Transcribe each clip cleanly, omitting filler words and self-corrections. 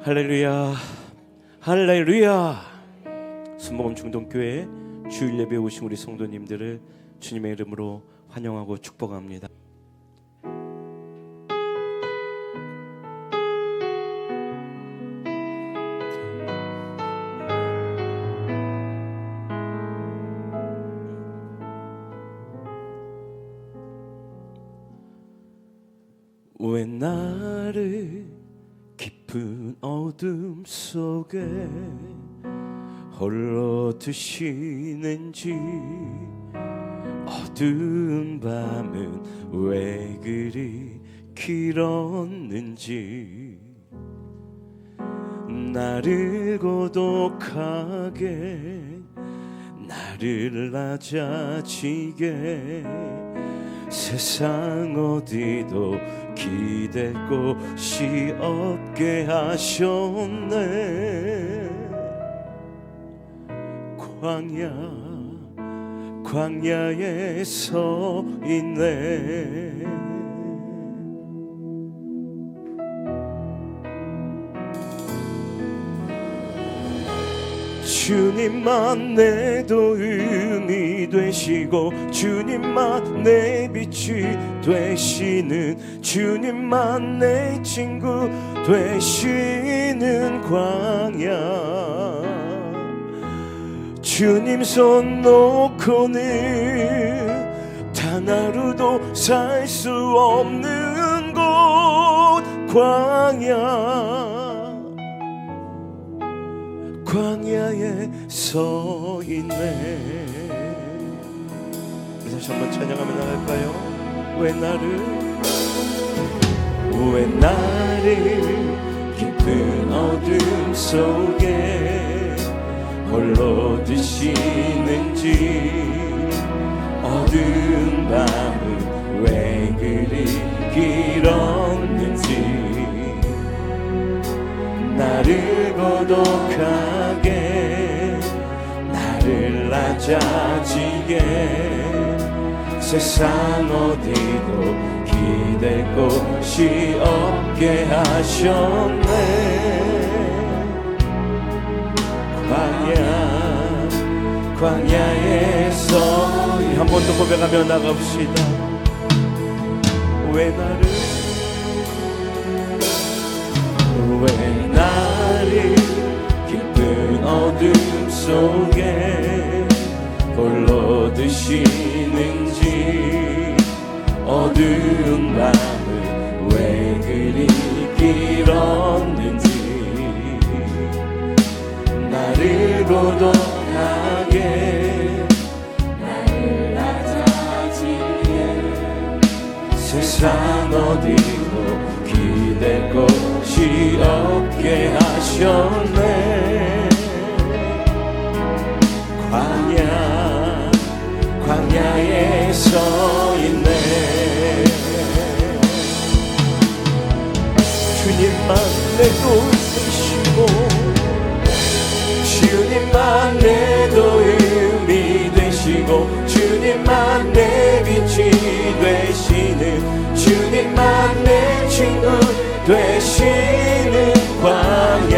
할렐루야, 할렐루야. 순복음 중동교회 주일 예배에 오신 우리 성도님들을 주님의 이름으로 환영하고 축복합니다. 왜 나를 깊은 어둠 속에 홀로 두시는지, 어두운 밤은 왜 그리 길었는지, 나를 고독하게 나를 낮아지게 세상 어디도 기댈 곳이 없게 하셨네. 광야에 서 있네. 주님만 내 도움이 되시고, 주님만 내 빛이 되시는, 주님만 내 친구 되시는 광야. 주님 손 놓고는 단 하루도 살 수 없는 곳, 광야에 서 있네. 우리 다시 한번 찬양하며 나갈까요? 왜 나를 깊은 어둠 속에 홀로 두시는지, 어두운 밤은 왜 그리 길었는지, 나를 고독하게 나를 낮아지게 세상 어디도 기댈 곳이 없게 하셨네. 광야에서 한 번 더 고백하며 나갑시다. 왜 나를 깊은 어둠 속에 홀로 두시는지, 어두운 밤은 왜 그리 길었는지, 나를 고독하게 나를 낮아지게 세상 어디도 기댈 곳이 없게 하셨네. 광야에 서 있네. 주님만 내 도우시고, 주님만 내 도움이 되시고, 주님만 내 빛이 되시는, 주님만 내 친구 되시는 광야.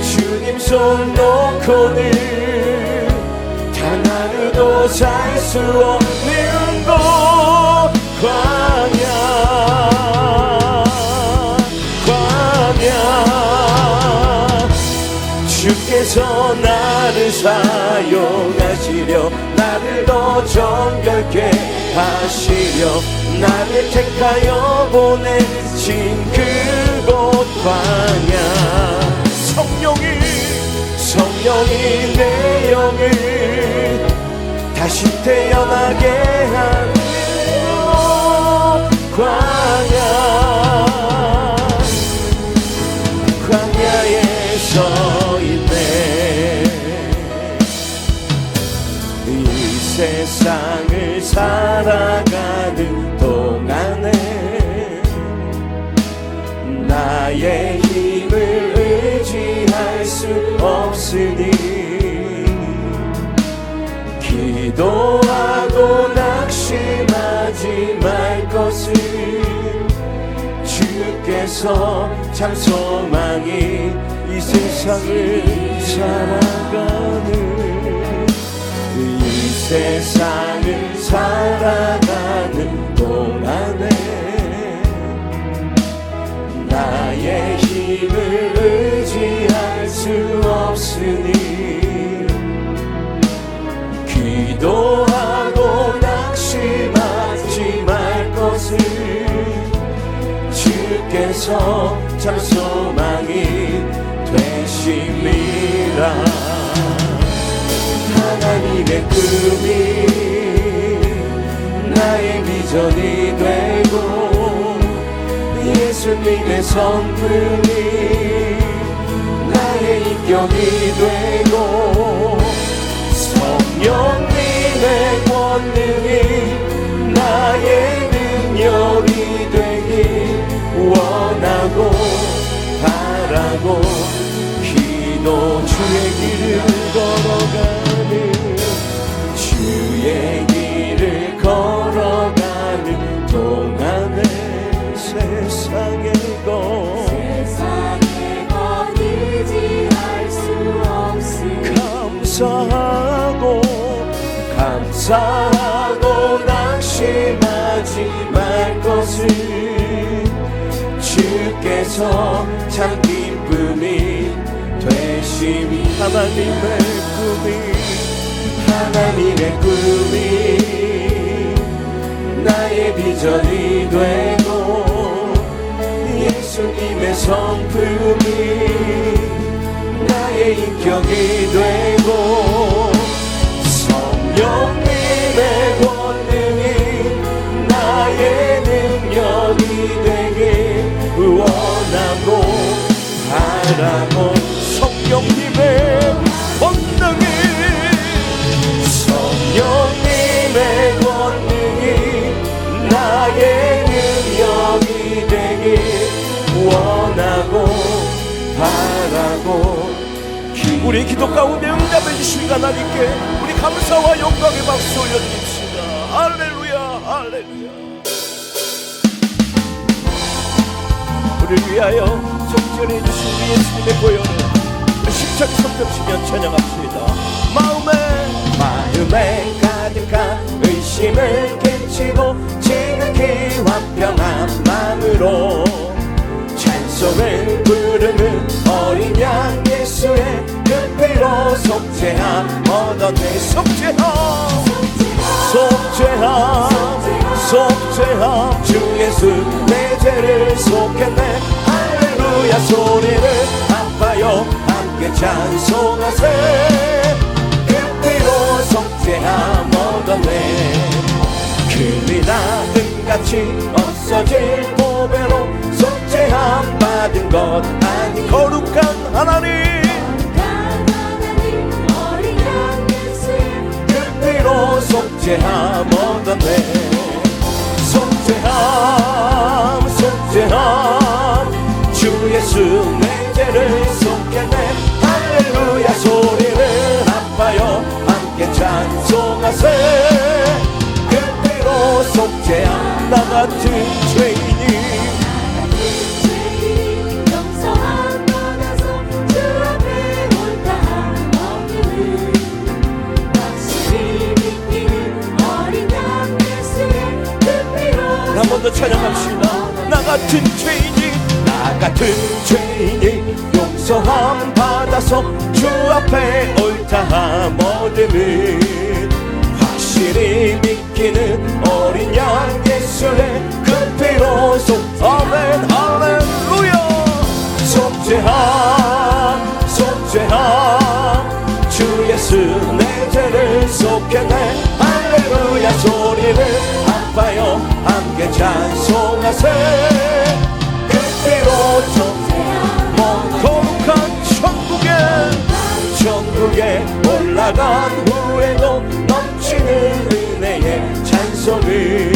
주님 손 놓고는 단 하루도 살 수 없는 곳, 광야. 주께서 나를 사용하시려, 나를 더 정결케 하시려, 나를 택하여 보내신 그곳 광야. 성령이 내 영을 다시 태어나게 하는 광야에 서 있네. 이 세상을 살아가는 동안에 나의 힘을 의지할 수 없으니, 기도하고 낙심하지 말 것을 주께 주께서 참 소망이 이 세상을 살아가는 이 세상을 살아가는 동안에 나의 힘을 의지할 수 없으니 기도하고 낙심하지 말 것을 주께서 참 소망이 되심이라. 하나님의 꿈이 나의 비전이 되고 예수님의 성품이 나의 인격이 되고 성령님의 권능이 나의 능력이 되길 원하고 바라고 기도 주의 길을 걸어가는 주의 길을 걸어가는 동안에 세상의 것 의지할 수 없으니 감사하고 낙심하지 말 것을 주께서 참 기쁨이 되심이. 하나님의 꿈이 나의 비전이 되고 예수님의 성품이 나의 인격이 되고 성령님의 권능이 나의 능력이 되길 원하고 바라고 성령님의 권능이 나의 능력이 되길 원하고 바라고. 우리 기도 가운데 응답해 주신 하나님께 우리 감사와 영광의 박수 올려드립시다. 할렐루야 할렐루야. 우리를 위하여 성전해 주신 우리 예수님의 보혈을 십자가 성경치며 찬양합시다. 마음에 가득한 의심을 깨치고 지극히 화평한 마음으로 찬송을 부르는 어린 양 예수의 그 피로 속죄함 얻었네. 속죄함 주 예수 내 죄를 속했네. 할렐루야 소리를 아파요 함께 찬송하세. 그 피로 속죄함 얻었네. 금이 나든같이 없어질 보배로 속죄함 받은 것 아니. 거룩한 하나님 어린 양 예수의 그 피로 속죄함 얻었네. 속죄함 주 예수 내 죄를 속했네. 할렐루야 소리를 아파요 함께 찬송하세. 그 피로 속죄함 나 같은 죄인이 용서함 받아서 주 앞에 올다함 없는 확실히 믿기는 어린 양 예수의 그 피로. 한 번 더 찬양합시다. 나 같은 죄인이 용서함 받아서 주 앞에 옳다함 얻음을 확실히 믿기는 어린 양 예수의 그 피로 아멘 할렐루야. 속죄함 주 예수 내 죄를 속했네. 할렐루야 소리를 아파요 함께 찬송하세. 그 피로 거룩한 천국에 올라간 후에도 넘치는 은혜의 찬송을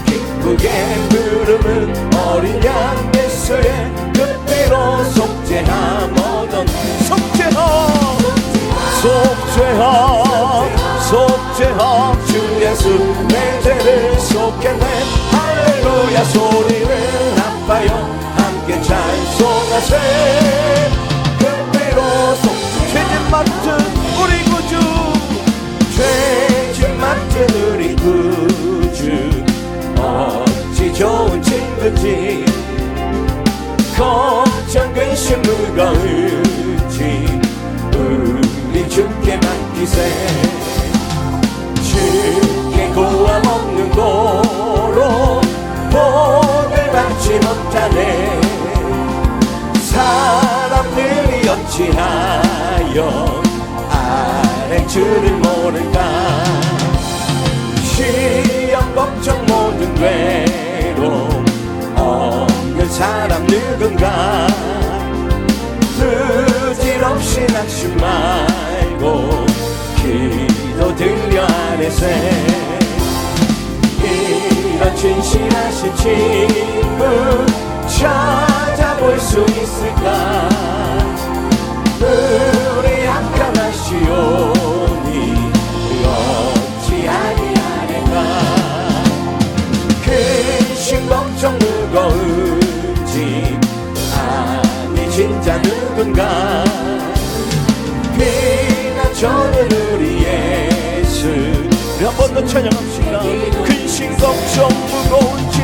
기쁘게 부르는 어린 양 예수의 그 피로 속죄함 얻은. 속죄함 주 예수 내 죄를 속했네. 할렐루야 소리를 아파요 찬송하세. 그때로서 죄짐 맡은 우리 구주, 죄짐 맡은 우리 구주, 어찌 좋은 친구지. 걱정 근심 무거운지 우리 주께 맡기세. 주께 고함 없는 고로 복을 받지 못하네. 사람들이 어찌하여 아랠 줄을 모를까. 시험 걱정 모든 괴로움 없는 사람 누군가. 부질없이 낙심 말고 기도 들려 아뢰세. 이런 진실하신 친구 찾아볼 수 있을까. 우리 약간하시오니 어찌 아니하는가. 근심 걱정 무거운지 아니 진짜 누군가. 비난처는 우리 예수. 한 번 더 찬양합시다. 근심 걱정 무거운지,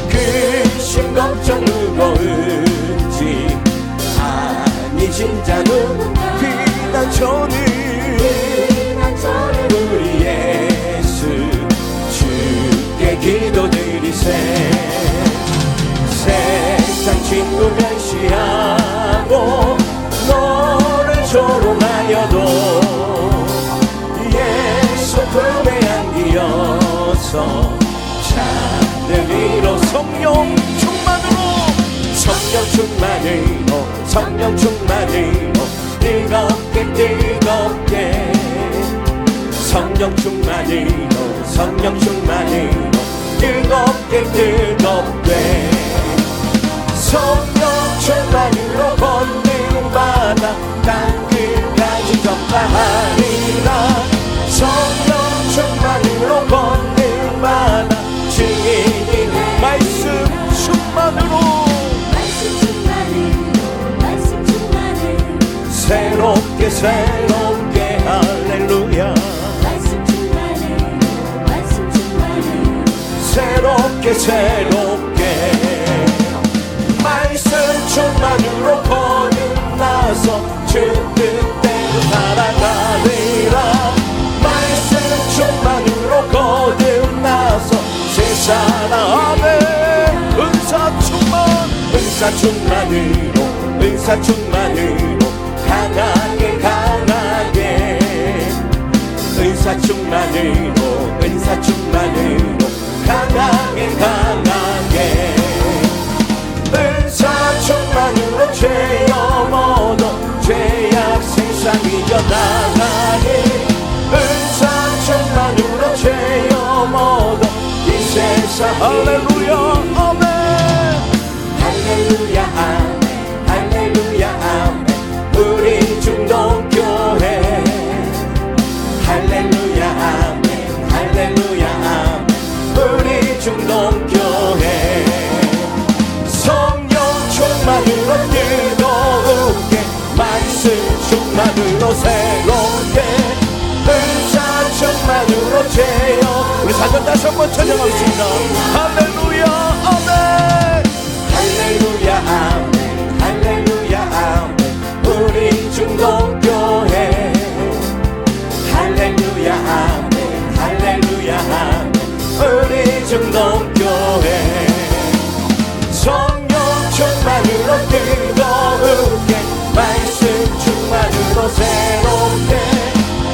근심 걱정 무거운지 아니 진짜 누군가. 비난처는 우리 예수 주께 기도드리세. 세상 친구 멸시하고 너를 조롱하여도 예수 품에 안기어서 찾으리로. 성령 충만으로, 성령 충만으로, 성령 충만으로 뜨겁게 뜨겁게. 성령 충만으로, 성령 충만으로 뜨겁게 뜨겁게. 성령 충만으로 권능받아 땅끝까지 전파하리라. 성령 충만으로 권능받아 증인이 말씀 충만으로, 말씀 충만으로 새롭게 새롭게 할렐루야. 말씀 충만으로 새롭게 새롭게. 말씀 충만으로 거듭나서 주 뜻대로 살아가리라. 말씀 충만으로 거듭나서 세상아. 아멘. 은사 충만, 은사 충만으로, 은사 충만으로 강하게 강하게. 은사 충만으로, 은사 충만으로 강하게 강하게. 은사 충만으로 죄업 얻어 죄악 세상 이겨나가니. 은사 충만으로 죄업 얻어 이 세상. 할렐루야 아멘. 할렐루야 아멘. 할렐루야 아멘. 우리 중동교회. 할렐루야 아멘. 할렐루야 아멘. 우리 중동교회. 성령 충만으로 뜨겁게, 말씀 충만으로 새롭게. 은사 충만으로 죄업. 우리 사전 다시 한번 찬양하겠습니다. 할렐루야 아멘. 할렐루야 아멘. 할렐루야 아멘. 우리 중동교회. 할렐루야 아멘. 할렐루야 아멘. 우리 중동교회. 성령 충만으로 뜨겁게, 말씀 충만으로 새롭게.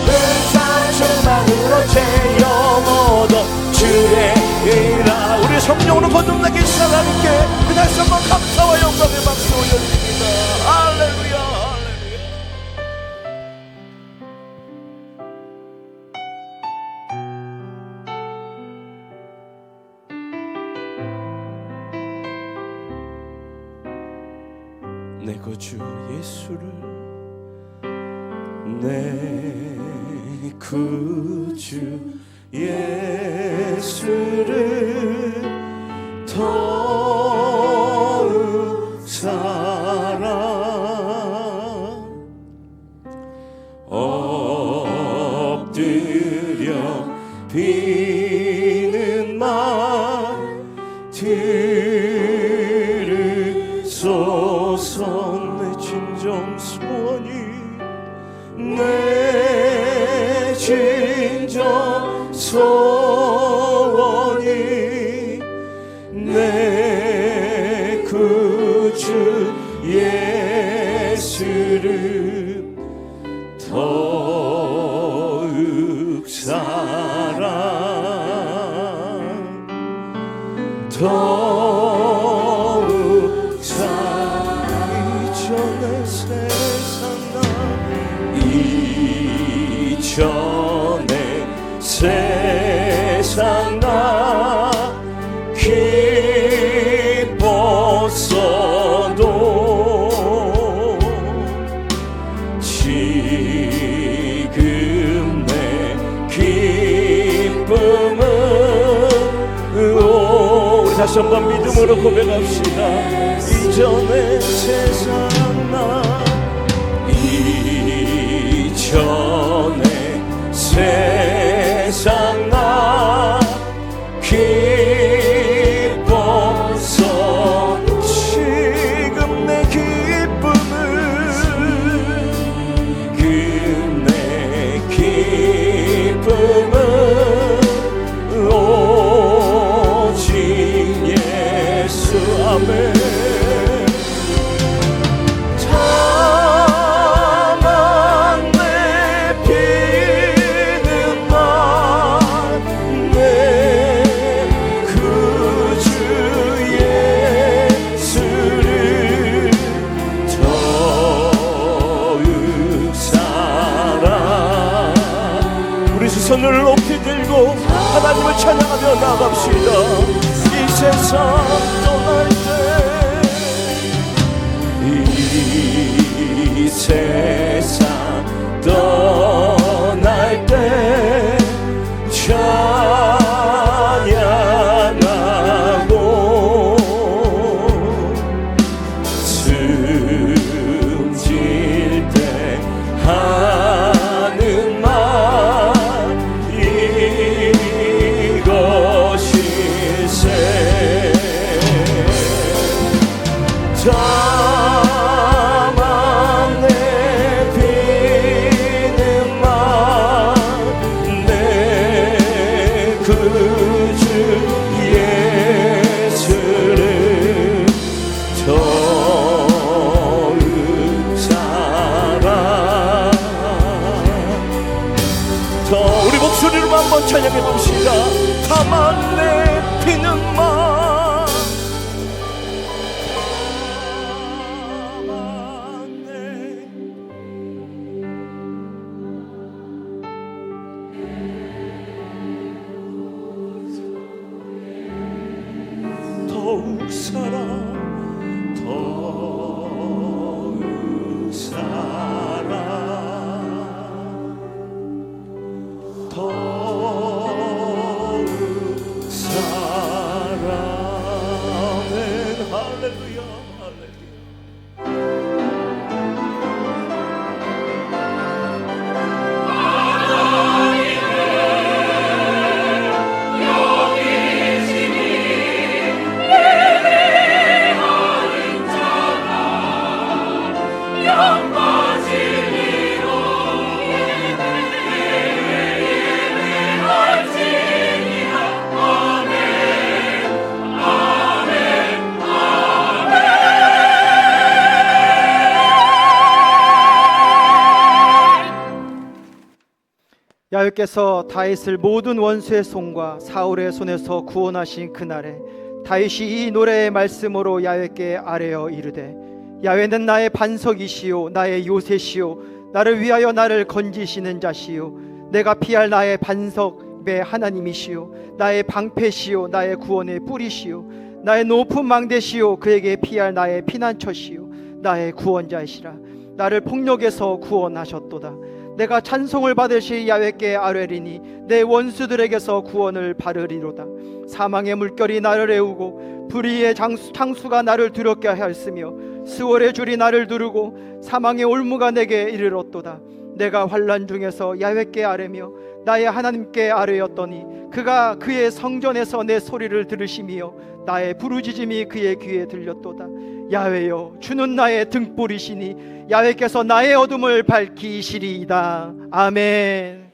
은사 충만으로 죄업 얻어 주의 일하. 우리 성령으로 거듭나게 하나님께 그 다시 한번 감사와 영광의 박수 올려드립니다. 할렐루야 할렐루야. 내 구주 예수를, 내 구주 예수를 더욱 사랑 엎드려 비는 말 들으소서. 내 진정 소원이, 내 진정 소원이 내 구주 예수를 더욱 사랑, 더욱 사랑. 이전의 세상 나 기뻤어도 지금 내 기쁨은 우리 다시 한번 믿음으로 고백합시다. 이전의 세상 나, 이전의 세상 나 기뻐서 지금 내 기쁨은, 지금 내 기쁨은 오직 예수. 아멘. 손을 높이 들고 하나님을 찬양하며 나갑시다. 이 세상 떠날 때, 이 세상 떠날 때 찬양하고 숨질 때 하는 말, 다만 내 비는 말, 내 구주 예수를 더욱 사랑. 더 우리 목소리로 한번 찬양해 봅시다. 다만 내 비는 말, 더욱 사랑, 더욱 사랑, 더욱 사랑. 할렐루야, 할렐루야. 야훼께서 다윗을 모든 원수의 손과 사울의 손에서 구원하신 그날에 다윗이 이 노래의 말씀으로 야훼께 아뢰어 이르되, 야훼는 나의 반석이시요 나의 요새시요 나를 위하여 나를 건지시는 자시요 내가 피할 나의 반석의 하나님이시요 나의 방패시요 나의 구원의 뿌리시요 나의 높은 망대시요 그에게 피할 나의 피난처시요 나의 구원자이시라. 나를 폭력에서 구원하셨도다. 내가 찬송을 받으실 야훼께 아뢰리니 내 원수들에게서 구원을 받으리로다. 사망의 물결이 나를 애우고 불의의 창수가 나를 두렵게 하였으며 스월의 줄이 나를 두르고 사망의 올무가 내게 이르렀도다. 내가 환난 중에서 야훼께 아뢰며 나의 하나님께 아뢰었더니 그가 그의 성전에서 내 소리를 들으시며 나의 부르짖음이 그의 귀에 들렸도다. 야훼여, 주는 나의 등불이시니 야훼께서 나의 어둠을 밝히시리이다. 아멘.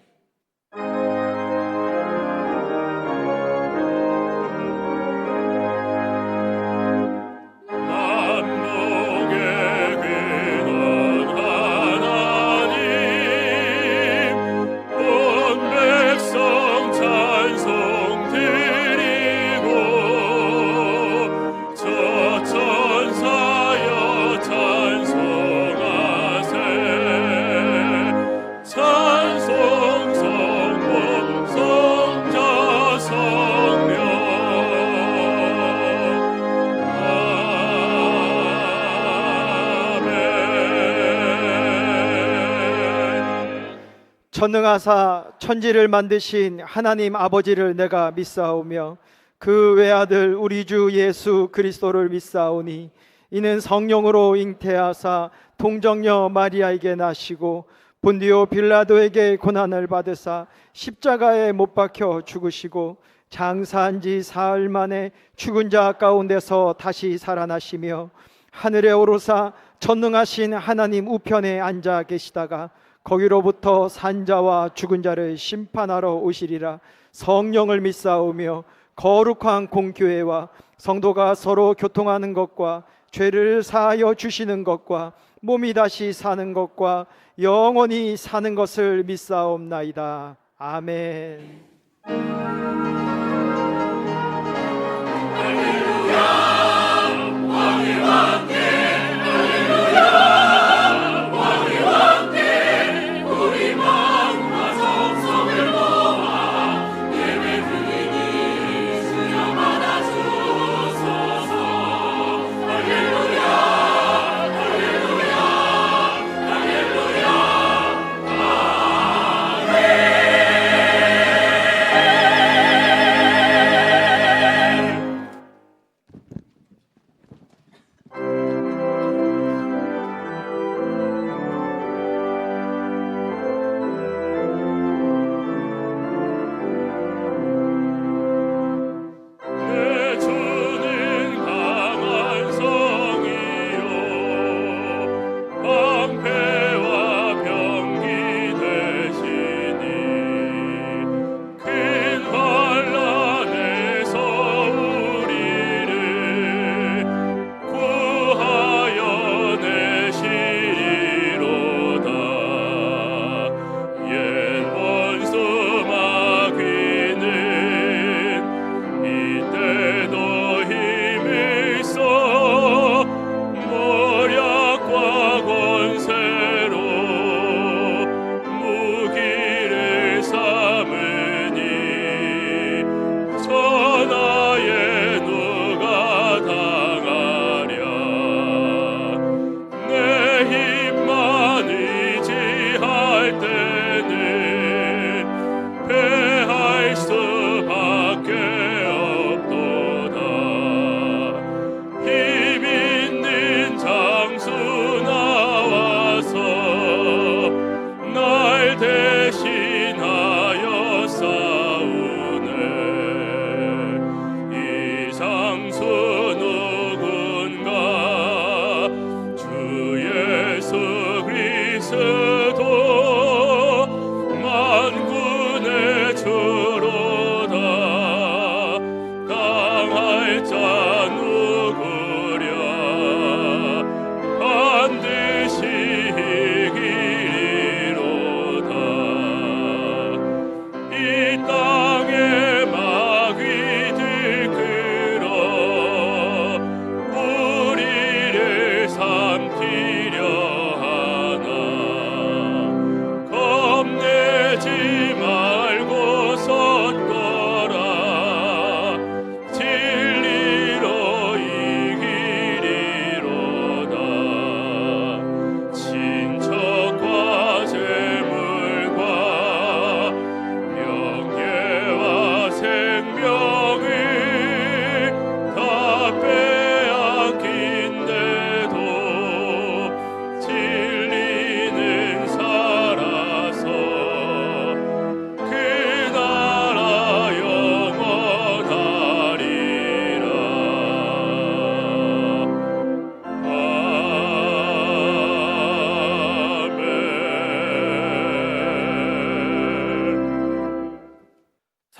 전능하사 천지를 만드신 하나님 아버지를 내가 믿사오며 그 외아들 우리 주 예수 그리스도를 믿사오니 이는 성령으로 잉태하사 동정녀 마리아에게 나시고 본디오 빌라도에게 고난을 받으사 십자가에 못 박혀 죽으시고 장사한 지 사흘 만에 죽은 자 가운데서 다시 살아나시며 하늘에 오르사 전능하신 하나님 우편에 앉아 계시다가 거기로부터 산자와 죽은 자를 심판하러 오시리라. 성령을 믿사오며 거룩한 공교회와 성도가 서로 교통하는 것과 죄를 사하여 주시는 것과 몸이 다시 사는 것과 영원히 사는 것을 믿사옵나이다. 아멘.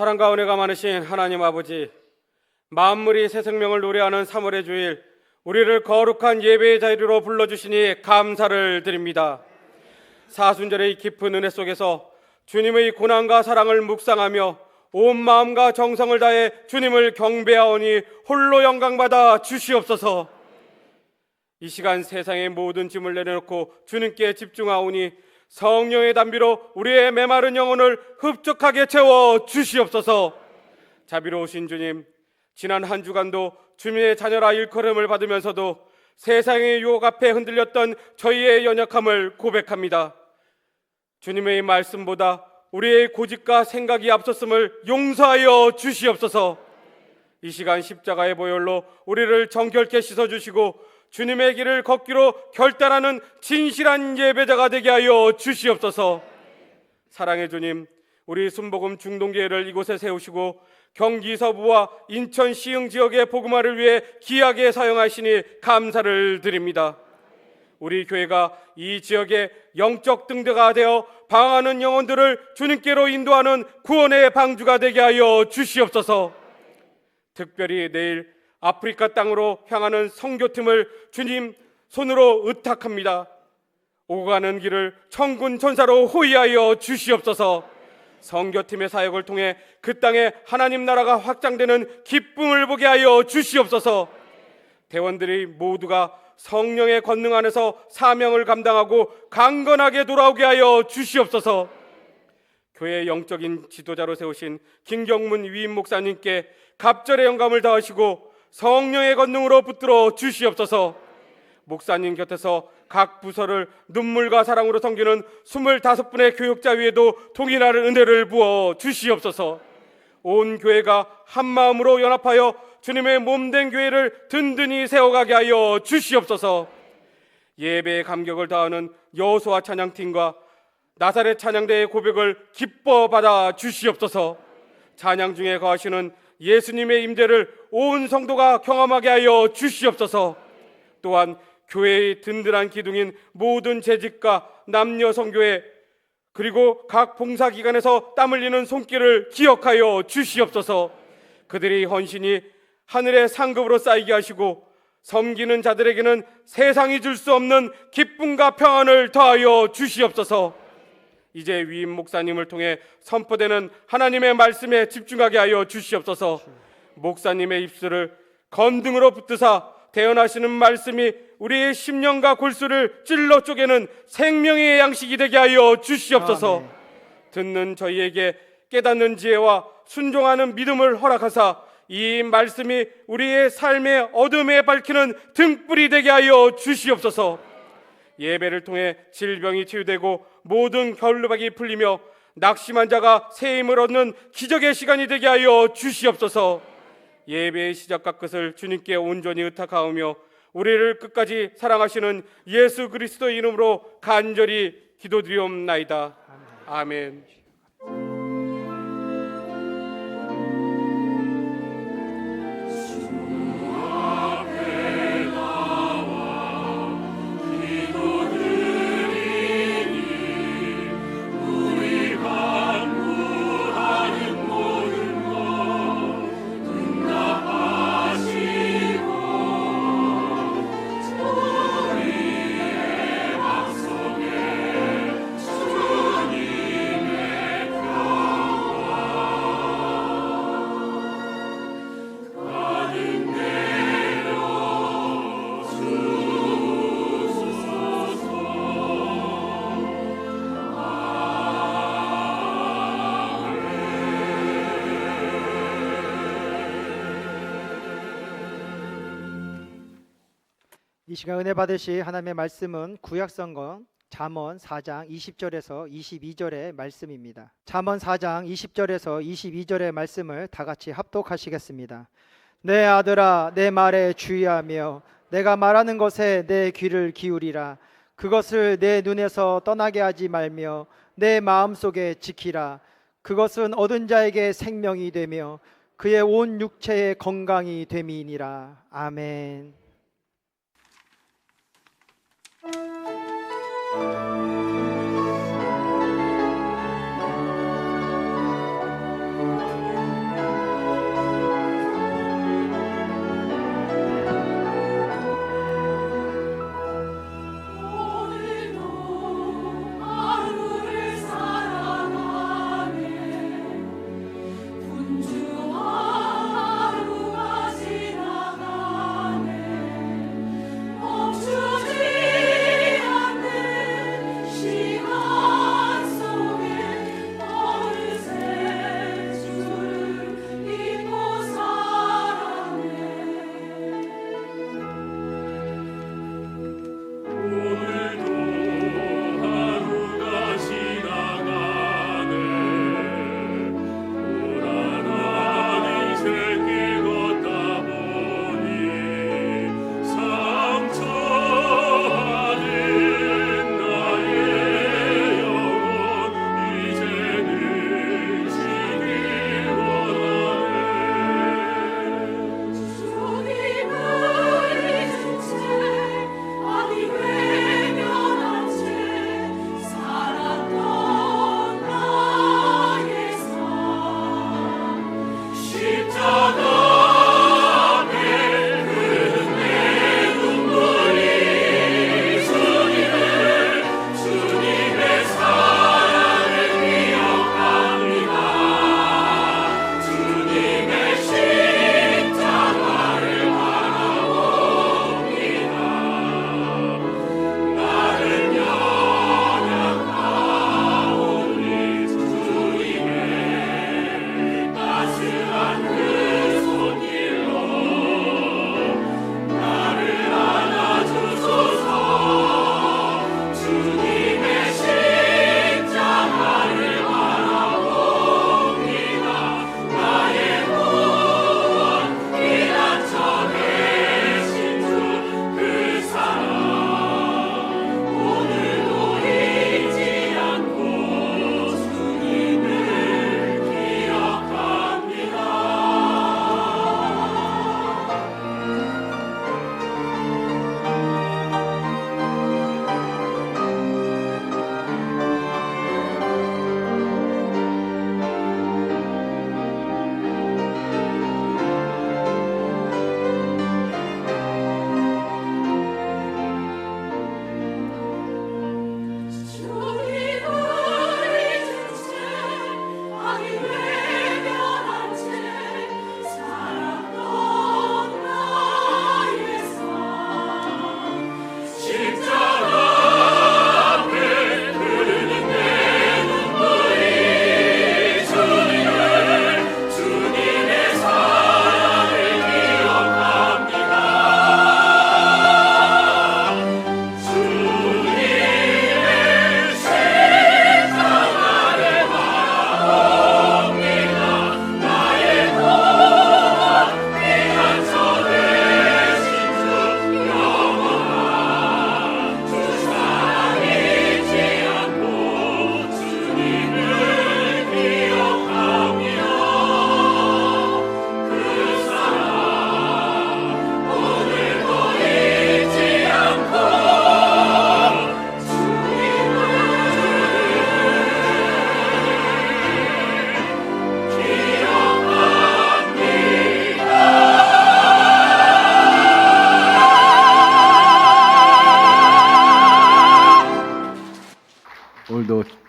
사랑과 은혜가 많으신 하나님 아버지, 만물이 새 생명을 노래하는 3월의 주일, 우리를 거룩한 예배의 자리로 불러주시니 감사를 드립니다. 사순절의 깊은 은혜 속에서 주님의 고난과 사랑을 묵상하며 온 마음과 정성을 다해 주님을 경배하오니 홀로 영광받아 주시옵소서. 이 시간 세상의 모든 짐을 내려놓고 주님께 집중하오니 성령의 담비로 우리의 메마른 영혼을 흡족하게 채워 주시옵소서. 자비로우신 주님, 지난 한 주간도 주님의 자녀라 일컬음을 받으면서도 세상의 유혹 앞에 흔들렸던 저희의 연약함을 고백합니다. 주님의 말씀보다 우리의 고집과 생각이 앞섰음을 용서하여 주시옵소서. 이 시간 십자가의 보혈로 우리를 정결케 씻어주시고 주님의 길을 걷기로 결단하는 진실한 예배자가 되게 하여 주시옵소서. 사랑의 주님, 우리 순복음 중동교회를 이곳에 세우시고 경기 서부와 인천 시흥 지역의 복음화를 위해 귀하게 사용하시니 감사를 드립니다. 우리 교회가 이 지역의 영적 등대가 되어 방황하는 영혼들을 주님께로 인도하는 구원의 방주가 되게 하여 주시옵소서. 특별히 내일 아프리카 땅으로 향하는 선교팀을 주님 손으로 의탁합니다. 오고 가는 길을 천군 천사로 호위하여 주시옵소서. 선교팀의 사역을 통해 그 땅에 하나님 나라가 확장되는 기쁨을 보게 하여 주시옵소서. 대원들이 모두가 성령의 권능 안에서 사명을 감당하고 강건하게 돌아오게 하여 주시옵소서. 교회의 영적인 지도자로 세우신 김경문 위임 목사님께 갑절의 영감을 다하시고 성령의 권능으로 붙들어 주시옵소서. 목사님 곁에서 각 부서를 눈물과 사랑으로 섬기는 25분의 교역자 위에도 통일하는 은혜를 부어 주시옵소서. 온 교회가 한 마음으로 연합하여 주님의 몸된 교회를 든든히 세워가게 하여 주시옵소서. 예배의 감격을 다하는 여호수아 찬양팀과 나사렛 찬양대의 고백을 기뻐 받아 주시옵소서. 찬양 중에 거하시는 예수님의 임재를 온 성도가 경험하게 하여 주시옵소서. 또한 교회의 든든한 기둥인 모든 재직과 남녀 성교회 그리고 각 봉사기관에서 땀 흘리는 손길을 기억하여 주시옵소서. 그들의 헌신이 하늘의 상급으로 쌓이게 하시고 섬기는 자들에게는 세상이 줄 수 없는 기쁨과 평안을 더하여 주시옵소서. 이제 위임 목사님을 통해 선포되는 하나님의 말씀에 집중하게 하여 주시옵소서. 목사님의 입술을 건등으로 붙드사 대언하시는 말씀이 우리의 심령과 골수를 찔러 쪼개는 생명의 양식이 되게 하여 주시옵소서. 아멘. 듣는 저희에게 깨닫는 지혜와 순종하는 믿음을 허락하사 이 말씀이 우리의 삶의 어둠에 밝히는 등불이 되게 하여 주시옵소서. 예배를 통해 질병이 치유되고 모든 결루박이 풀리며 낙심한 자가 새 힘을 얻는 기적의 시간이 되게 하여 주시옵소서. 예배의 시작과 끝을 주님께 온전히 의탁하오며 우리를 끝까지 사랑하시는 예수 그리스도의 이름으로 간절히 기도드리옵나이다. 아멘. 이 시간 은혜 받으실 하나님의 말씀은 구약성경 잠언 4장 20절에서 22절의 말씀입니다. 잠언 4장 20절에서 22절의 말씀을 다 같이 합독하시겠습니다. 내 아들아, 내 말에 주의하며 내가 말하는 것에 내 귀를 기울이라. 그것을 내 눈에서 떠나게 하지 말며 내 마음속에 지키라. 그것은 얻은 자에게 생명이 되며 그의 온 육체의 건강이 됨이니라. 아멘.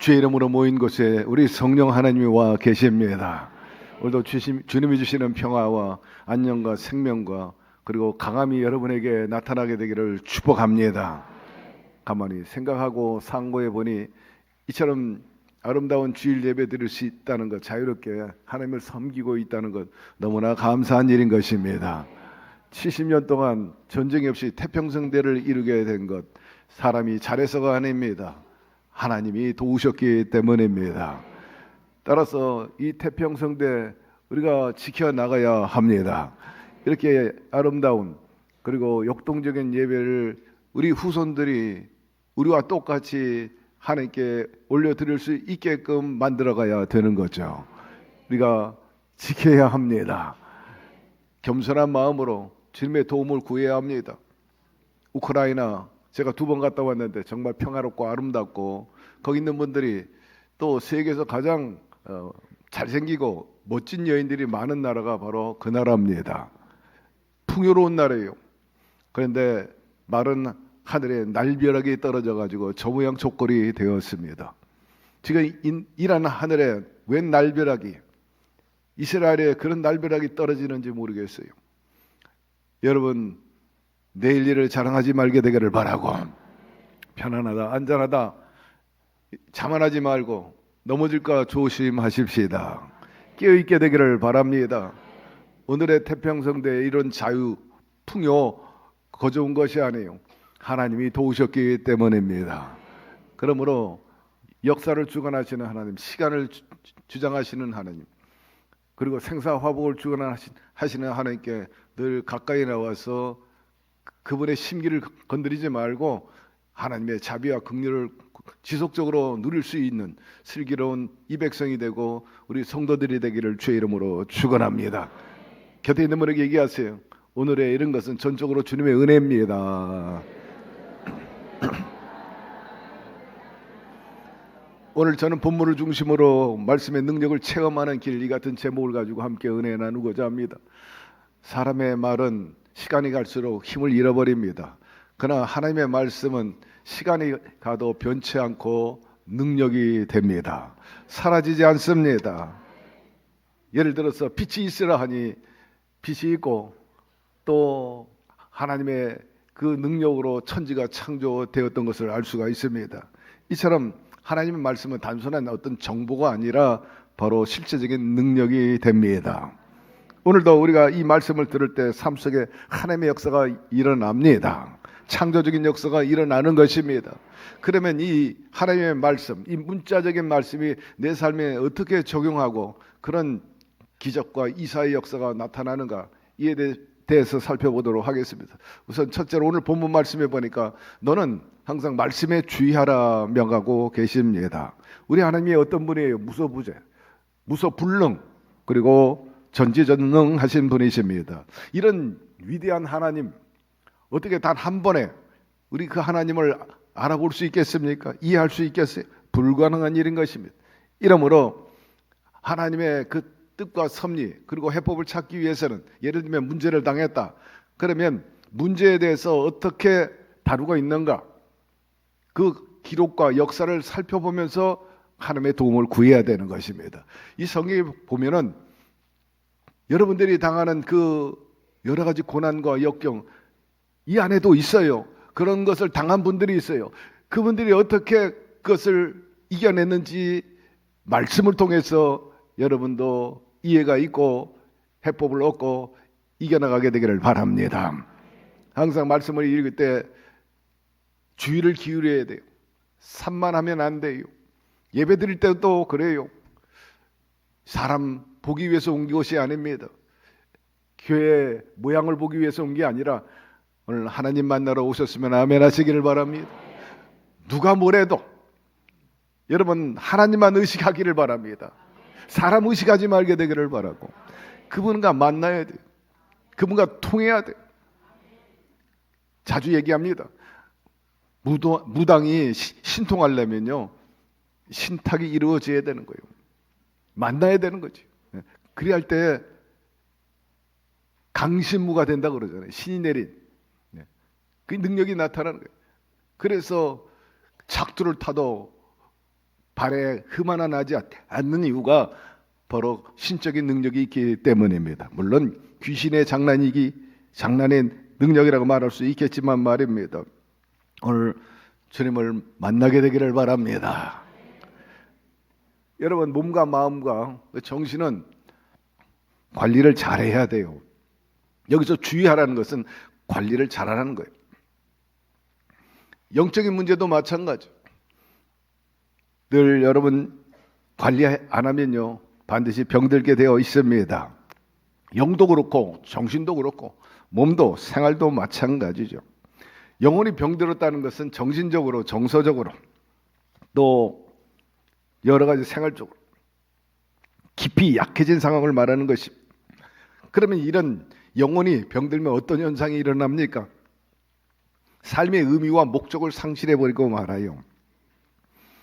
주의 이름으로 모인 곳에 우리 성령 하나님이 와 계십니다. 오늘도 주님이 주시는 평화와 안녕과 생명과 그리고 강함이 여러분에게 나타나게 되기를 축복합니다. 가만히 생각하고 상고해 보니 이처럼 아름다운 주일 예배 드릴 수 있다는 것, 자유롭게 하나님을 섬기고 있다는 것 너무나 감사한 일인 것입니다. 70년 동안 전쟁이 없이 태평성대를 이루게 된 것, 사람이 잘해서가 아닙니다. 하나님이 도우셨기 때문입니다. 따라서 이 태평성대 우리가 지켜나가야 합니다. 이렇게 아름다운 그리고 역동적인 예배를 우리 후손들이 우리와 똑같이 하나님께 올려드릴 수 있게끔 만들어가야 되는 거죠. 우리가 지켜야 합니다. 겸손한 마음으로 주님의 도움을 구해야 합니다. 우크라이나 제가 2번 갔다 왔는데 정말 평화롭고 아름답고 거기 있는 분들이 또 세계에서 가장 잘생기고 멋진 여인들이 많은 나라가 바로 그 나라입니다. 풍요로운 나라예요. 그런데 마른 하늘에 날벼락이 떨어져 가지고 저 모양 족골이 되었습니다. 지금 이란 하늘에 웬 날벼락이, 이스라엘에 그런 날벼락이 떨어지는지 모르겠어요. 여러분, 내일 일을 자랑하지 말게 되기를 바라고, 편안하다 안전하다 자만하지 말고 넘어질까 조심하십시다. 깨어있게 되기를 바랍니다. 오늘의 태평성대에 이런 자유, 풍요 거저온 것이 아니에요. 하나님이 도우셨기 때문입니다. 그러므로 역사를 주관하시는 하나님, 시간을 주장하시는 하나님, 그리고 생사화복을 주관하시는 하나님께 늘 가까이 나와서 그분의 심기를 건드리지 말고 하나님의 자비와 긍휼을 지속적으로 누릴 수 있는 슬기로운 이 백성이 되고 우리 성도들이 되기를 주의 이름으로 축원합니다. 곁에 있는 분에게 얘기하세요. 오늘의 이런 것은 전적으로 주님의 은혜입니다. 오늘 저는 본문을 중심으로 말씀의 능력을 체험하는 길, 이 같은 제목을 가지고 함께 은혜 나누고자 합니다. 사람의 말은 시간이 갈수록 힘을 잃어버립니다. 그러나 하나님의 말씀은 시간이 가도 변치 않고 능력이 됩니다. 사라지지 않습니다. 예를 들어서 빛이 있으라 하니 빛이 있고, 또 하나님의 그 능력으로 천지가 창조되었던 것을 알 수가 있습니다. 이처럼 하나님의 말씀은 단순한 어떤 정보가 아니라 바로 실제적인 능력이 됩니다. 오늘도 우리가 이 말씀을 들을 때 삶 속에 하나님의 역사가 일어납니다. 창조적인 역사가 일어나는 것입니다. 그러면 이 하나님의 말씀, 이 문자적인 말씀이 내 삶에 어떻게 적용하고 그런 기적과 이사의 역사가 나타나는가, 이에 대해서 살펴보도록 하겠습니다. 우선 첫째로 오늘 본문 말씀에 보니까 너는 항상 말씀에 주의하라 명하고 계십니다. 우리 하나님이 어떤 분이에요? 무소부재, 무소불능, 그리고 전지전능하신 분이십니다. 이런 위대한 하나님, 어떻게 단 한 번에 우리 그 하나님을 알아볼 수 있겠습니까? 이해할 수 있겠어요? 불가능한 일인 것입니다. 이러므로 하나님의 그 뜻과 섭리 그리고 해법을 찾기 위해서는, 예를 들면 문제를 당했다, 그러면 문제에 대해서 어떻게 다루고 있는가, 그 기록과 역사를 살펴보면서 하나님의 도움을 구해야 되는 것입니다. 이 성경에 보면은 여러분들이 당하는 그 여러 가지 고난과 역경, 이 안에도 있어요. 그런 것을 당한 분들이 있어요. 그분들이 어떻게 그것을 이겨냈는지 말씀을 통해서 여러분도 이해가 있고 해법을 얻고 이겨나가게 되기를 바랍니다. 항상 말씀을 읽을 때 주의를 기울여야 돼요. 산만하면 안 돼요. 예배 드릴 때도 그래요. 사람 보기 위해서 온 것이 아닙니다. 교회 모양을 보기 위해서 온 게 아니라 오늘 하나님 만나러 오셨으면 아멘 하시기를 바랍니다. 누가 뭐래도 여러분 하나님만 의식하기를 바랍니다. 사람 의식하지 말게 되기를 바라고, 그분과 만나야 돼요. 그분과 통해야 돼요. 자주 얘기합니다. 무당이 신통하려면요, 신탁이 이루어져야 되는 거예요. 만나야 되는 거지. 그래야 할 때 강신무가 된다 그러잖아요. 신이 내린 그 능력이 나타나는 거예요. 그래서 작두를 타도 발에 흠 하나 나지 않는 이유가 바로 신적인 능력이 있기 때문입니다. 물론 귀신의 장난의 능력이라고 말할 수 있겠지만 말입니다. 오늘 주님을 만나게 되기를 바랍니다. 여러분, 몸과 마음과 정신은 관리를 잘해야 돼요. 여기서 주의하라는 것은 관리를 잘하라는 거예요. 영적인 문제도 마찬가지. 늘 여러분 관리 안 하면요 반드시 병들게 되어 있습니다. 영도 그렇고 정신도 그렇고 몸도 생활도 마찬가지죠. 영혼이 병들었다는 것은 정신적으로 정서적으로 또 여러 가지 생활적으로 깊이 약해진 상황을 말하는 것입니다. 그러면 이런 영혼이 병들면 어떤 현상이 일어납니까? 삶의 의미와 목적을 상실해버리고 말아요.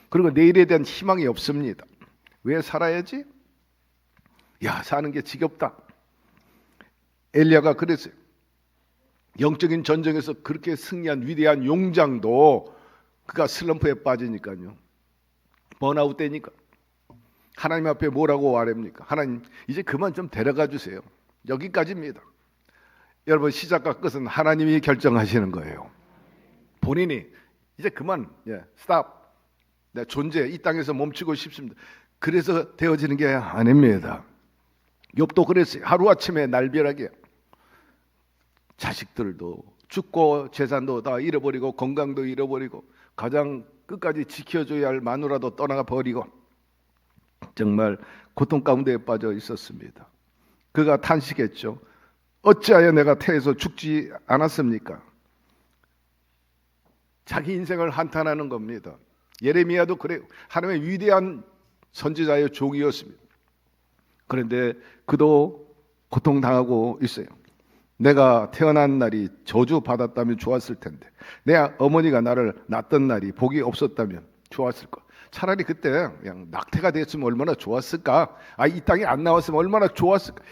그리고 내일에 대한 희망이 없습니다. 왜 살아야지? 야, 사는 게 지겹다. 엘리야가 그랬어요. 영적인 전쟁에서 그렇게 승리한 위대한 용장도 그가 슬럼프에 빠지니까요. 번아웃 되니까 하나님 앞에 뭐라고 말합니까? 하나님 이제 그만 좀 데려가 주세요. 여기까지입니다. 여러분, 시작과 끝은 하나님이 결정하시는 거예요. 본인이 이제 그만, 스탑. 내 존재 이 땅에서 멈추고 싶습니다. 그래서 되어지는 게 아닙니다. 욥도 그랬어요. 하루아침에 날벼락이야. 자식들도 죽고 재산도 다 잃어버리고 건강도 잃어버리고 가장 끝까지 지켜줘야 할 마누라도 떠나가 버리고 정말 고통 가운데 빠져 있었습니다. 그가 탄식했죠. 어찌하여 내가 태에서 죽지 않았습니까? 자기 인생을 한탄하는 겁니다. 예레미야도 그래요. 하나님의 위대한 선지자의 종이었습니다. 그런데 그도 고통당하고 있어요. 내가 태어난 날이 저주받았다면 좋았을 텐데, 내 어머니가 나를 낳던 날이 복이 없었다면 좋았을 것. 차라리 그때 그냥 낙태가 됐으면 얼마나 좋았을까? 이 땅에 안 나왔으면 얼마나 좋았을까?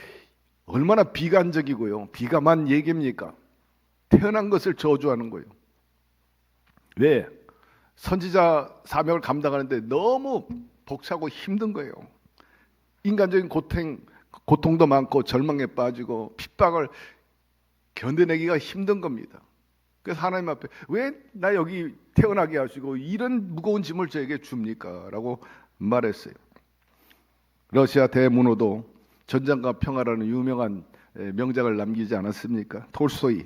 얼마나 비관적이고요. 비감한 얘기입니까? 태어난 것을 저주하는 거예요. 왜? 선지자 사명을 감당하는데 너무 벅차고 힘든 거예요. 인간적인 고통도 많고 절망에 빠지고 핍박을 견뎌내기가 힘든 겁니다. 그래서 하나님 앞에 왜 나 여기 태어나게 하시고 이런 무거운 짐을 저에게 줍니까? 라고 말했어요. 러시아 대문호도 전쟁과 평화라는 유명한 명작을 남기지 않았습니까? 톨스토이.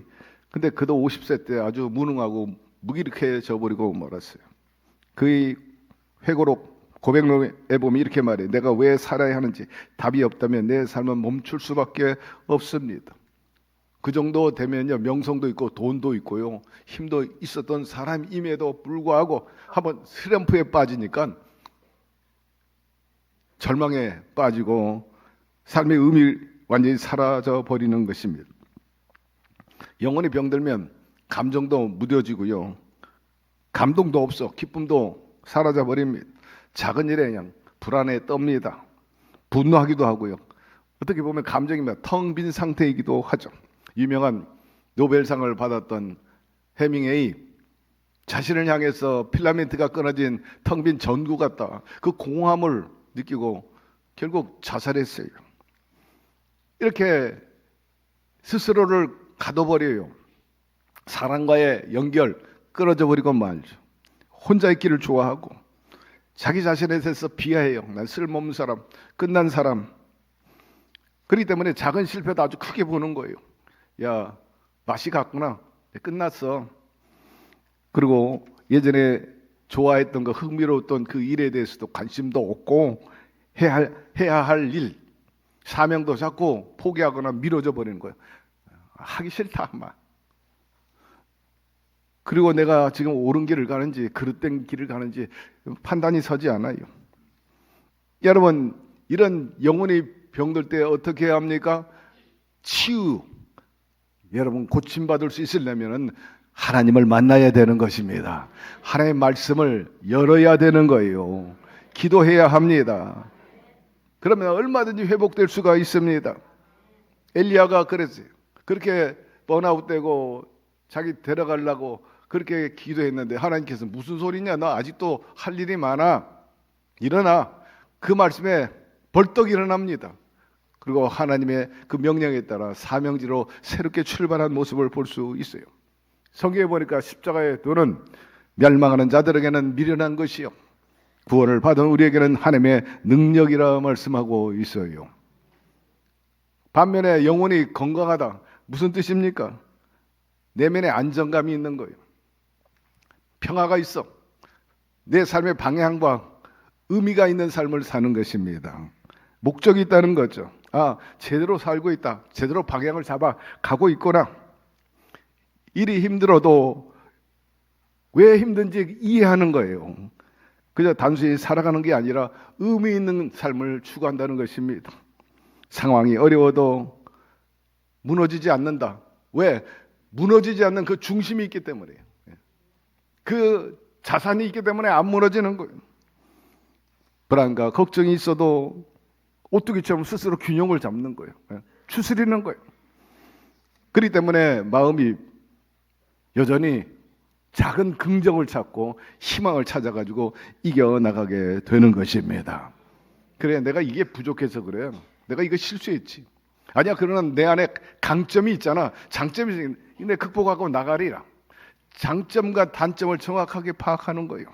근데 그도 50세 때 아주 무능하고 무기력해져 버리고 말았어요. 그의 회고록 고백록에 보면 이렇게 말해요. 내가 왜 살아야 하는지 답이 없다면 내 삶은 멈출 수밖에 없습니다. 그 정도 되면요 명성도 있고 돈도 있고요 힘도 있었던 사람임에도 불구하고 한번 슬럼프에 빠지니까 절망에 빠지고 삶의 의미 완전히 사라져 버리는 것입니다. 영혼이 병들면 감정도 무뎌지고요 감동도 없어 기쁨도 사라져 버립니다. 작은 일에 그냥 불안에 떱니다. 분노하기도 하고요. 어떻게 보면 감정이 텅 빈 상태이기도 하죠. 유명한 노벨상을 받았던 해밍웨이, 자신을 향해서 필라멘트가 끊어진 텅 빈 전구 같다. 그 공허함을 느끼고 결국 자살했어요. 이렇게 스스로를 가둬버려요. 사람과의 연결 끊어져 버리고 말죠. 혼자 있기를 좋아하고 자기 자신에 대해서 비하해요. 난 쓸모없는 사람, 끝난 사람. 그렇기 때문에 작은 실패도 아주 크게 보는 거예요. 야, 맛이 갔구나. 끝났어. 그리고 예전에 좋아했던 그 흥미로웠던 그 일에 대해서도 관심도 없고 해야 할 일, 사명도 자꾸 포기하거나 미뤄져 버리는 거예요. 하기 싫다 막. 그리고 내가 지금 옳은 길을 가는지 그릇된 길을 가는지 판단이 서지 않아요. 여러분, 이런 영혼이 병들 때 어떻게 해야 합니까? 치유. 여러분, 고침받을 수 있으려면 하나님을 만나야 되는 것입니다. 하나님의 말씀을 열어야 되는 거예요. 기도해야 합니다. 그러면 얼마든지 회복될 수가 있습니다. 엘리야가 그랬어요. 그렇게 번아웃되고 자기 데려가려고 그렇게 기도했는데 하나님께서 무슨 소리냐? 너 아직도 할 일이 많아. 일어나 그 말씀에 벌떡 일어납니다. 그리고 하나님의 그 명령에 따라 사명지로 새롭게 출발한 모습을 볼 수 있어요. 성경에 보니까 십자가의 도는 멸망하는 자들에게는 미련한 것이요 구원을 받은 우리에게는 하나님의 능력이라 말씀하고 있어요. 반면에 영혼이 건강하다 무슨 뜻입니까? 내면에 안정감이 있는 거예요. 평화가 있어. 내 삶의 방향과 의미가 있는 삶을 사는 것입니다. 목적이 있다는 거죠. 제대로 살고 있다. 제대로 방향을 잡아 가고 있구나. 일이 힘들어도 왜 힘든지 이해하는 거예요. 그저 단순히 살아가는 게 아니라 의미 있는 삶을 추구한다는 것입니다. 상황이 어려워도 무너지지 않는다. 왜? 무너지지 않는 그 중심이 있기 때문에요. 그 자산이 있기 때문에 안 무너지는 거예요. 불안과 걱정이 있어도 오뚜기처럼 스스로 균형을 잡는 거예요. 추스리는 거예요. 그렇기 때문에 마음이 여전히 작은 긍정을 찾고 희망을 찾아가지고 이겨나가게 되는 것입니다. 그래, 내가 이게 부족해서 그래요. 내가 이거 실수했지. 아니야, 그러나 내 안에 강점이 있잖아. 장점이 있으니 내 극복하고 나가리라. 장점과 단점을 정확하게 파악하는 거예요.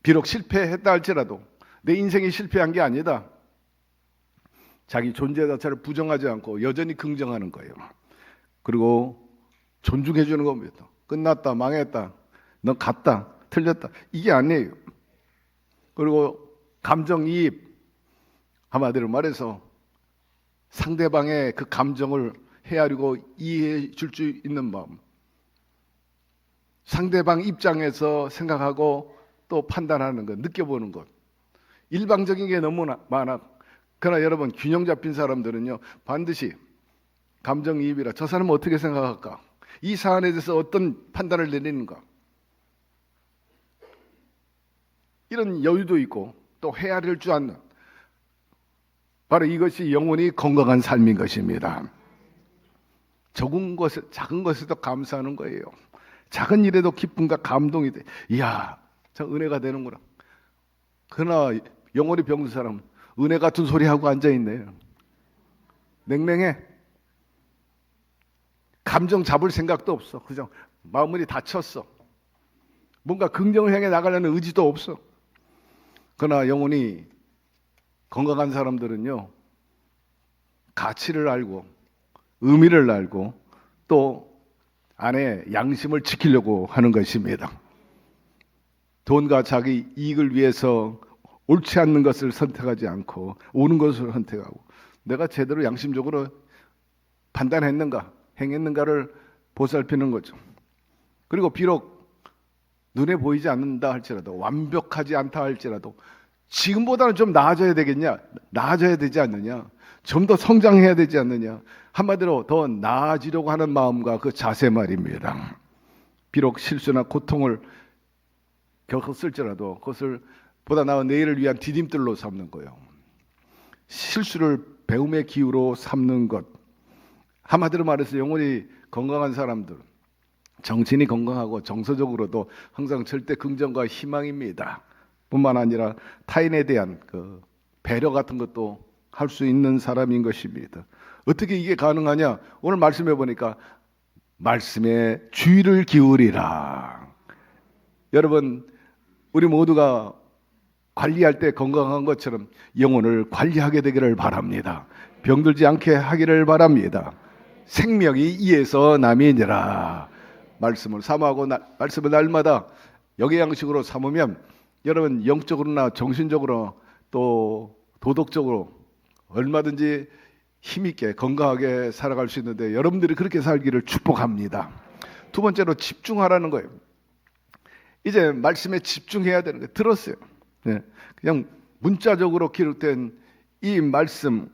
비록 실패했다 할지라도 내 인생이 실패한 게 아니다. 자기 존재 자체를 부정하지 않고 여전히 긍정하는 거예요. 그리고 존중해 주는 겁니다. 끝났다, 망했다, 너 갔다, 틀렸다, 이게 아니에요. 그리고 감정이입, 한마디로 말해서 상대방의 그 감정을 헤아리고 이해해 줄 수 있는 마음, 상대방 입장에서 생각하고 또 판단하는 것, 느껴보는 것. 일방적인 게 너무 많아. 그러나 여러분, 균형 잡힌 사람들은요 반드시 감정이입이라 저 사람은 어떻게 생각할까, 이 사안에 대해서 어떤 판단을 내리는가, 이런 여유도 있고 또 헤아릴 줄 아는, 바로 이것이 영혼이 건강한 삶인 것입니다. 작은 것에도 감사하는 거예요. 작은 일에도 기쁨과 감동이 돼. 이야, 참 은혜가 되는구나. 그러나 영혼이 병든 사람은 은혜 같은 소리 하고 앉아있네요. 냉랭해. 감정 잡을 생각도 없어. 그죠? 마음이 다쳤어. 뭔가 긍정을 향해 나가려는 의지도 없어. 그러나 영혼이 건강한 사람들은요 가치를 알고 의미를 알고 또 안에 양심을 지키려고 하는 것입니다. 돈과 자기 이익을 위해서 옳지 않는 것을 선택하지 않고 옳은 것을 선택하고 내가 제대로 양심적으로 판단했는가 행했는가를 보살피는 거죠. 그리고 비록 눈에 보이지 않는다 할지라도 완벽하지 않다 할지라도 지금보다는 좀 나아져야 되겠냐, 나아져야 되지 않느냐, 좀 더 성장해야 되지 않느냐, 한마디로 더 나아지려고 하는 마음과 그 자세 말입니다. 비록 실수나 고통을 겪었을지라도 그것을 보다 나은 내일을 위한 디딤돌로 삼는 거예요. 실수를 배움의 기후로 삼는 것. 한마디로 말해서 영혼이 건강한 사람들, 정신이 건강하고 정서적으로도 항상 절대 긍정과 희망입니다. 뿐만 아니라 타인에 대한 그 배려 같은 것도 할 수 있는 사람인 것입니다. 어떻게 이게 가능하냐? 오늘 말씀해 보니까 말씀에 주의를 기울이라. 여러분, 우리 모두가 관리할 때 건강한 것처럼 영혼을 관리하게 되기를 바랍니다. 병들지 않게 하기를 바랍니다. 생명이 이에서 남이니라. 말씀을 사모하고 말씀을 날마다 영양식으로 삼으면 여러분 영적으로나 정신적으로 또 도덕적으로 얼마든지 힘있게 건강하게 살아갈 수 있는데 여러분들이 그렇게 살기를 축복합니다. 두 번째로 집중하라는 거예요. 이제 말씀에 집중해야 되는 거예요. 들었어요. 네. 그냥 문자적으로 기록된 이 말씀,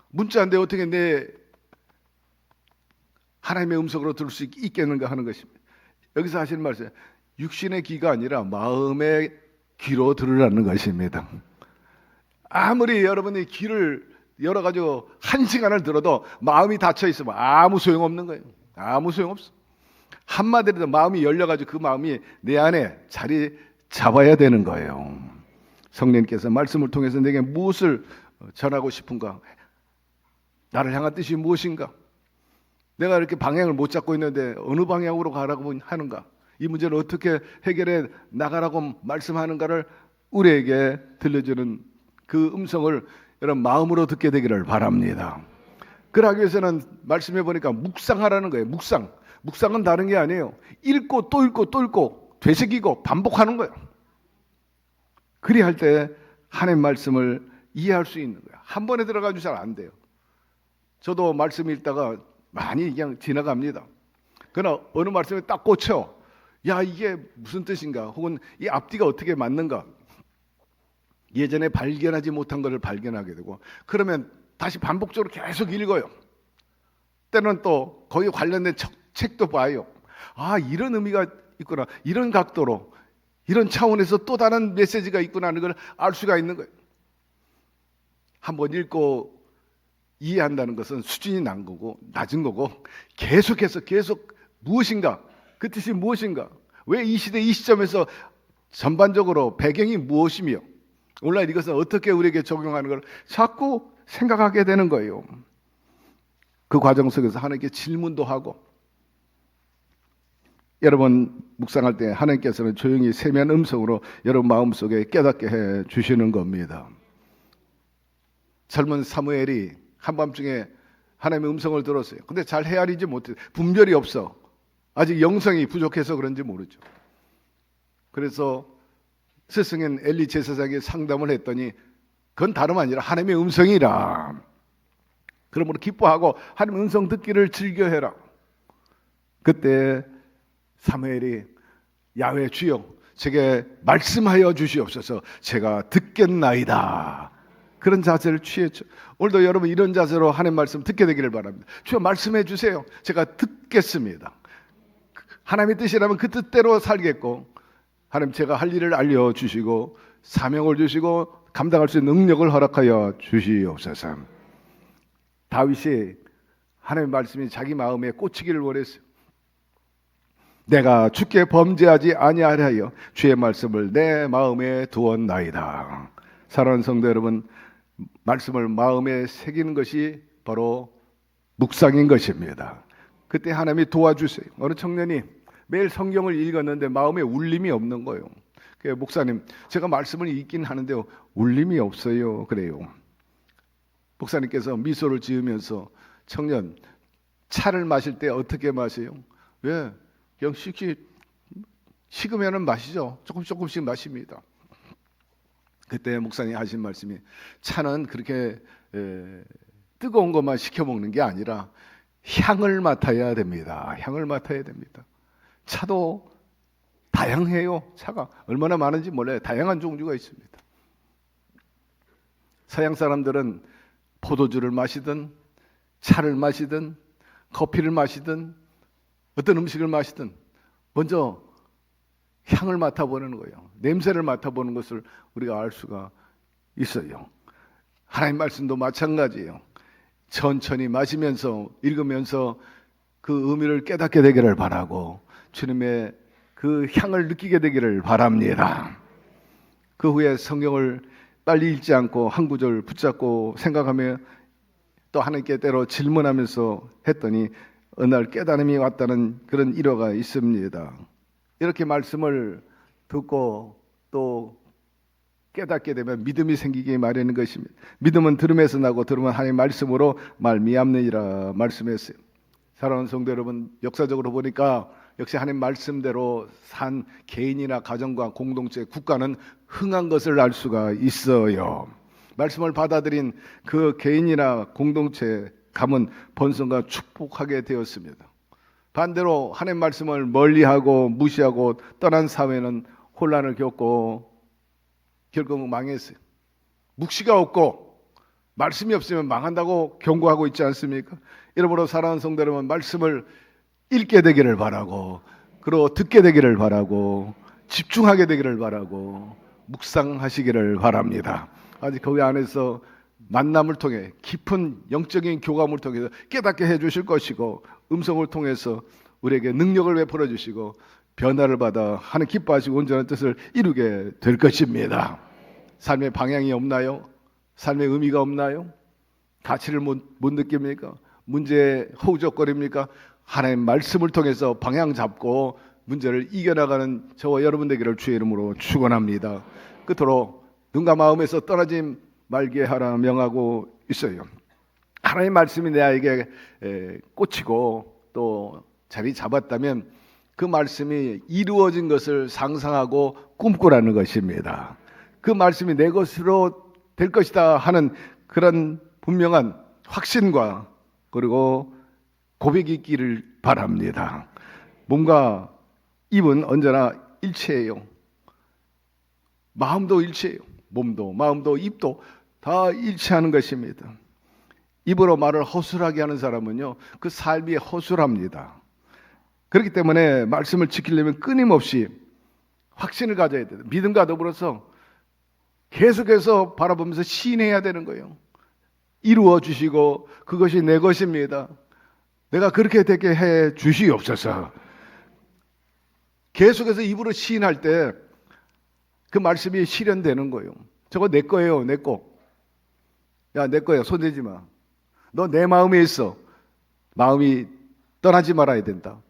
문자인데 어떻게 내 하나님의 음성으로 들을 수 있겠는가 하는 것입니다. 여기서 하시는 말씀, 육신의 귀가 아니라 마음의 귀로 들으라는 것입니다. 아무리 여러분이 귀를 열어가지고 1시간을 들어도 마음이 닫혀 있으면 아무 소용없는 거예요. 아무 소용없어. 한마디로 마음이 열려가지고 그 마음이 내 안에 자리 잡아야 되는 거예요. 성령님께서 말씀을 통해서 내게 무엇을 전하고 싶은가? 나를 향한 뜻이 무엇인가? 내가 이렇게 방향을 못 잡고 있는데 어느 방향으로 가라고 하는가? 이 문제를 어떻게 해결해 나가라고 말씀하는가를 우리에게 들려주는 그 음성을 여러분 마음으로 듣게 되기를 바랍니다. 그러기 위해서는 말씀해 보니까 묵상하라는 거예요. 묵상은 다른 게 아니에요. 읽고 또 읽고 또 읽고 되새기고 반복하는 거예요. 그리할 때 하나님 말씀을 이해할 수 있는 거예요. 한 번에 들어가도 잘 안 돼요. 저도 말씀 읽다가 많이 그냥 지나갑니다. 그러나 어느 말씀에 딱 꽂혀. 야, 이게 무슨 뜻인가? 혹은 이 앞뒤가 어떻게 맞는가? 예전에 발견하지 못한 것을 발견하게 되고, 그러면 다시 반복적으로 계속 읽어요. 때로는 또 거기에 관련된 책도 봐요. 아, 이런 의미가 있구나. 이런 각도로, 이런 차원에서 또 다른 메시지가 있구나 하는 걸 알 수가 있는 거예요. 한번 읽고 이해한다는 것은 수준이 낮은 거고 계속해서 무엇인가, 그 뜻이 무엇인가, 왜 이 시대 이 시점에서 전반적으로 배경이 무엇이며 오늘날 이것은 어떻게 우리에게 적용하는 걸 자꾸 생각하게 되는 거예요. 그 과정 속에서 하나님께 질문도 하고, 여러분 묵상할 때 하나님께서는 조용히 세미한 음성으로 여러분 마음속에 깨닫게 해 주시는 겁니다. 젊은 사무엘이 한밤중에 하나님의 음성을 들었어요. 근데 잘 헤아리지 못해. 분별이 없어. 아직 영성이 부족해서 그런지 모르죠. 그래서 스승인 엘리 제사장에게 상담을 했더니 그건 다름 아니라 하나님의 음성이라. 그러므로 기뻐하고 하나님의 음성 듣기를 즐겨해라. 그때 사무엘이 야훼 주여 제게 말씀하여 주시옵소서 제가 듣겠나이다. 그런 자세를 취했죠. 오늘도 여러분 이런 자세로 하나님 말씀 듣게 되기를 바랍니다. 주여 말씀해 주세요. 제가 듣겠습니다. 하나님의 뜻이라면 그 뜻대로 살겠고, 하나님 제가 할 일을 알려주시고 사명을 주시고 감당할 수 있는 능력을 허락하여 주시옵소서. 다윗이 하나님의 말씀이 자기 마음에 꽂히기를 원했어요. 내가 주께 범죄하지 아니하려 주의 말씀을 내 마음에 두었나이다. 사랑하는 성도 여러분, 말씀을 마음에 새기는 것이 바로 묵상인 것입니다. 그때 하나님이 도와주세요. 어느 청년이 매일 성경을 읽었는데 마음에 울림이 없는 거예요. 목사님, 제가 말씀을 읽긴 하는데 울림이 없어요. 그래요. 목사님께서 미소를 지으면서 청년, 차를 마실 때 어떻게 마세요? 왜? 그냥 식으면 마시죠. 조금씩 마십니다. 그때 목사님 하신 말씀이 차는 그렇게 뜨거운 것만 시켜 먹는 게 아니라 향을 맡아야 됩니다. 향을 맡아야 됩니다. 차도 다양해요. 차가 얼마나 많은지 몰라요. 다양한 종류가 있습니다. 서양 사람들은 포도주를 마시든 차를 마시든 커피를 마시든 어떤 음식을 마시든 먼저 향을 맡아보는 거예요. 냄새를 맡아보는 것을 우리가 알 수가 있어요. 하나님 말씀도 마찬가지예요. 천천히 마시면서 읽으면서 그 의미를 깨닫게 되기를 바라고 주님의 그 향을 느끼게 되기를 바랍니다. 그 후에 성경을 빨리 읽지 않고 한 구절 붙잡고 생각하며 또 하나님께 때로 질문하면서 했더니 어느 날 깨달음이 왔다는 그런 일화가 있습니다. 이렇게 말씀을 듣고 또 깨닫게 되면 믿음이 생기기 마련인 것입니다. 믿음은 들음에서 나고 들음은 하나님의 말씀으로 말미암느니라 말씀했어요. 사랑하는 성도 여러분, 역사적으로 보니까 역시 하나님 말씀대로 산 개인이나 가정과 공동체, 국가는 흥한 것을 알 수가 있어요. 말씀을 받아들인 그 개인이나 공동체 가문 번성과 축복하게 되었습니다. 반대로 하나님 말씀을 멀리하고 무시하고 떠난 사회는 혼란을 겪고 결국 망했어요. 묵시가 없고 말씀이 없으면 망한다고 경고하고 있지 않습니까? 이러므로 사랑하는 성도 여러분, 말씀을 읽게 되기를 바라고, 그리고 듣게 되기를 바라고, 집중하게 되기를 바라고, 묵상하시기를 바랍니다. 아직 거기 안에서 만남을 통해 깊은 영적인 교감을 통해서 깨닫게 해주실 것이고, 음성을 통해서 우리에게 능력을 베풀어 주시고 변화를 받아 하나님 기뻐하시고 온전한 뜻을 이루게 될 것입니다. 삶의 방향이 없나요? 삶의 의미가 없나요? 가치를 못 느낍니까? 문제에 허우적거립니까? 하나님 말씀을 통해서 방향 잡고 문제를 이겨나가는 저와 여러분 되기를 주의 이름으로 축원합니다. 끝으로 눈과 마음에서 떠나지 말게 하라 명하고 있어요. 하나님의 말씀이 내 아이에게 꽂히고 또 자리 잡았다면 그 말씀이 이루어진 것을 상상하고 꿈꾸라는 것입니다. 그 말씀이 내 것으로 될 것이다 하는 그런 분명한 확신과 그리고 고백이 있기를 바랍니다. 몸과 입은 언제나 일체예요. 마음도 일체예요. 몸도 마음도 입도 다 일체하는 것입니다. 입으로 말을 허술하게 하는 사람은요, 그 삶이 허술합니다. 그렇기 때문에 말씀을 지키려면 끊임없이 확신을 가져야 돼요. 믿음과 더불어서 계속해서 바라보면서 시인해야 되는 거예요. 이루어 주시고 그것이 내 것입니다. 내가 그렇게 되게 해 주시옵소서. 계속해서 입으로 시인할 때 그 말씀이 실현되는 거예요. 저거 내 거예요, 내 거. 야, 내 거야, 손대지 마. 너 내 마음에 있어. 마음이 떠나지 말아야 된다.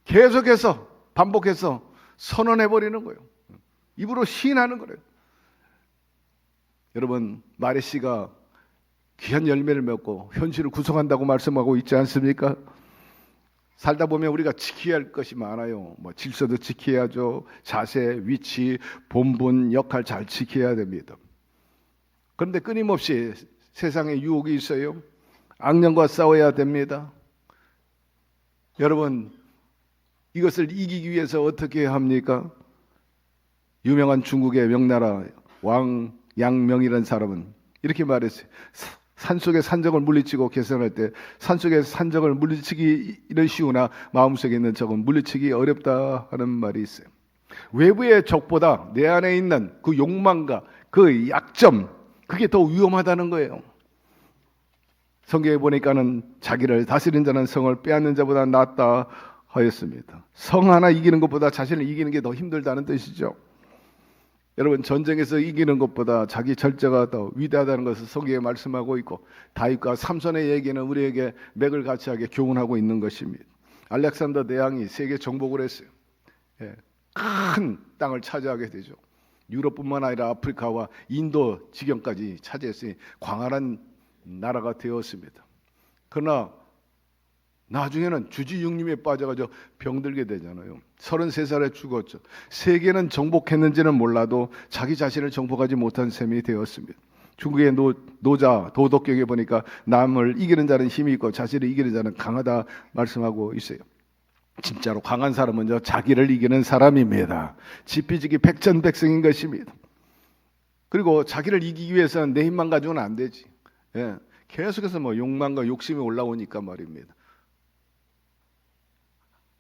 계속해서 반복해서 선언해버리는 거예요. 입으로 시인하는 거예요. 여러분, 마레 씨가 귀한 열매를 맺고 현실을 구성한다고 말씀하고 있지 않습니까? 살다 보면 우리가 지켜야 할 것이 많아요. 뭐 질서도 지켜야죠. 자세, 위치, 본분, 역할 잘 지켜야 됩니다. 그런데 끊임없이 세상에 유혹이 있어요. 악령과 싸워야 됩니다. 여러분, 이것을 이기기 위해서 어떻게 합니까? 유명한 중국의 명나라 왕 양명이라는 사람은 이렇게 말했어요. 산속의 산적을 물리치고 계산할 때 산속의 산적을 물리치기는 쉬우나 마음속에 있는 적은 물리치기 어렵다 하는 말이 있어요. 외부의 적보다 내 안에 있는 그 욕망과 그 약점, 그게 더 위험하다는 거예요. 성경에 보니까는 자기를 다스리는 자는 성을 빼앗는 자보다 낫다 하였습니다. 성 하나 이기는 것보다 자신을 이기는 게 더 힘들다는 뜻이죠. 여러분, 전쟁에서 이기는 것보다 자기 절제가 더 위대하다는 것을 성경에 말씀하고 있고, 다윗과 삼손의 얘기는 우리에게 맥을 같이 하게 교훈하고 있는 것입니다. 알렉산더 대왕이 세계 정복을 했어요. 큰 땅을 차지하게 되죠. 유럽뿐만 아니라 아프리카와 인도 지경까지 차지했으니 광활한 나라가 되었습니다. 그러나 나중에는 주지육림에 빠져가지고 병들게 되잖아요. 33살에 죽었죠. 세계는 정복했는지는 몰라도 자기 자신을 정복하지 못한 셈이 되었습니다. 중국의 노자 도덕경에 보니까 남을 이기는 자는 힘이 있고 자신을 이기는 자는 강하다 말씀하고 있어요. 진짜로 강한 사람은요, 자기를 이기는 사람입니다. 지피지기 백전백승인 것입니다. 그리고 자기를 이기기 위해서는 내 힘만 가지고는 안 되지. 계속해서 욕망과 욕심이 올라오니까 말입니다.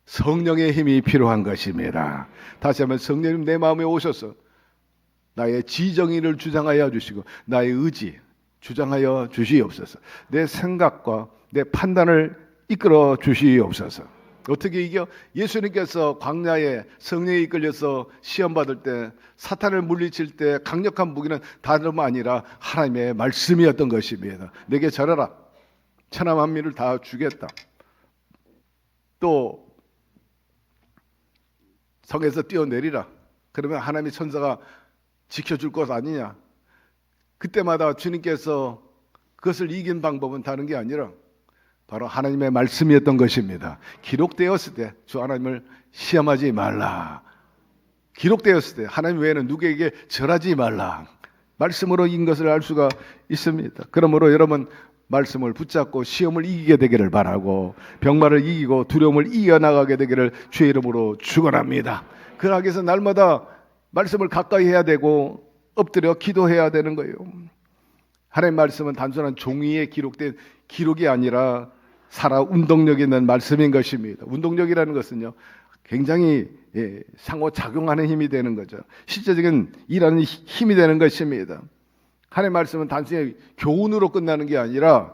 성령의 힘이 필요한 것입니다. 다시 한번 성령님 내 마음에 오셔서 나의 지정의를 주장하여 주시고 나의 의지 주장하여 주시옵소서. 내 생각과 내 판단을 이끌어 주시옵소서. 어떻게 이겨? 예수님께서 광야에 성령에 이끌려서 시험 받을 때, 사탄을 물리칠 때 강력한 무기는 다름 아니라 하나님의 말씀이었던 것입니다. 내게 절하라. 천하 만민을 다 주겠다. 또 성에서 뛰어내리라. 그러면 하나님의 천사가 지켜줄 것 아니냐. 그때마다 주님께서 그것을 이긴 방법은 다른 게 아니라 바로 하나님의 말씀이었던 것입니다. 기록되었을 때 주 하나님을 시험하지 말라. 기록되었을 때 하나님 외에는 누구에게 절하지 말라. 말씀으로 이긴 것을 알 수가 있습니다. 그러므로 여러분, 말씀을 붙잡고 시험을 이기게 되기를 바라고 병마를 이기고 두려움을 이겨나가게 되기를 주의 이름으로 축원합니다. 그러기 위해서 날마다 말씀을 가까이 해야 되고 엎드려 기도해야 되는 거예요. 하나님의 말씀은 단순한 종이에 기록된 기록이 아니라 살아 운동력 있는 말씀인 것입니다. 운동력이라는 것은요, 굉장히 상호작용하는 힘이 되는 거죠. 실제적인 일하는 힘이 되는 것입니다. 하나님의 말씀은 단순히 교훈으로 끝나는 게 아니라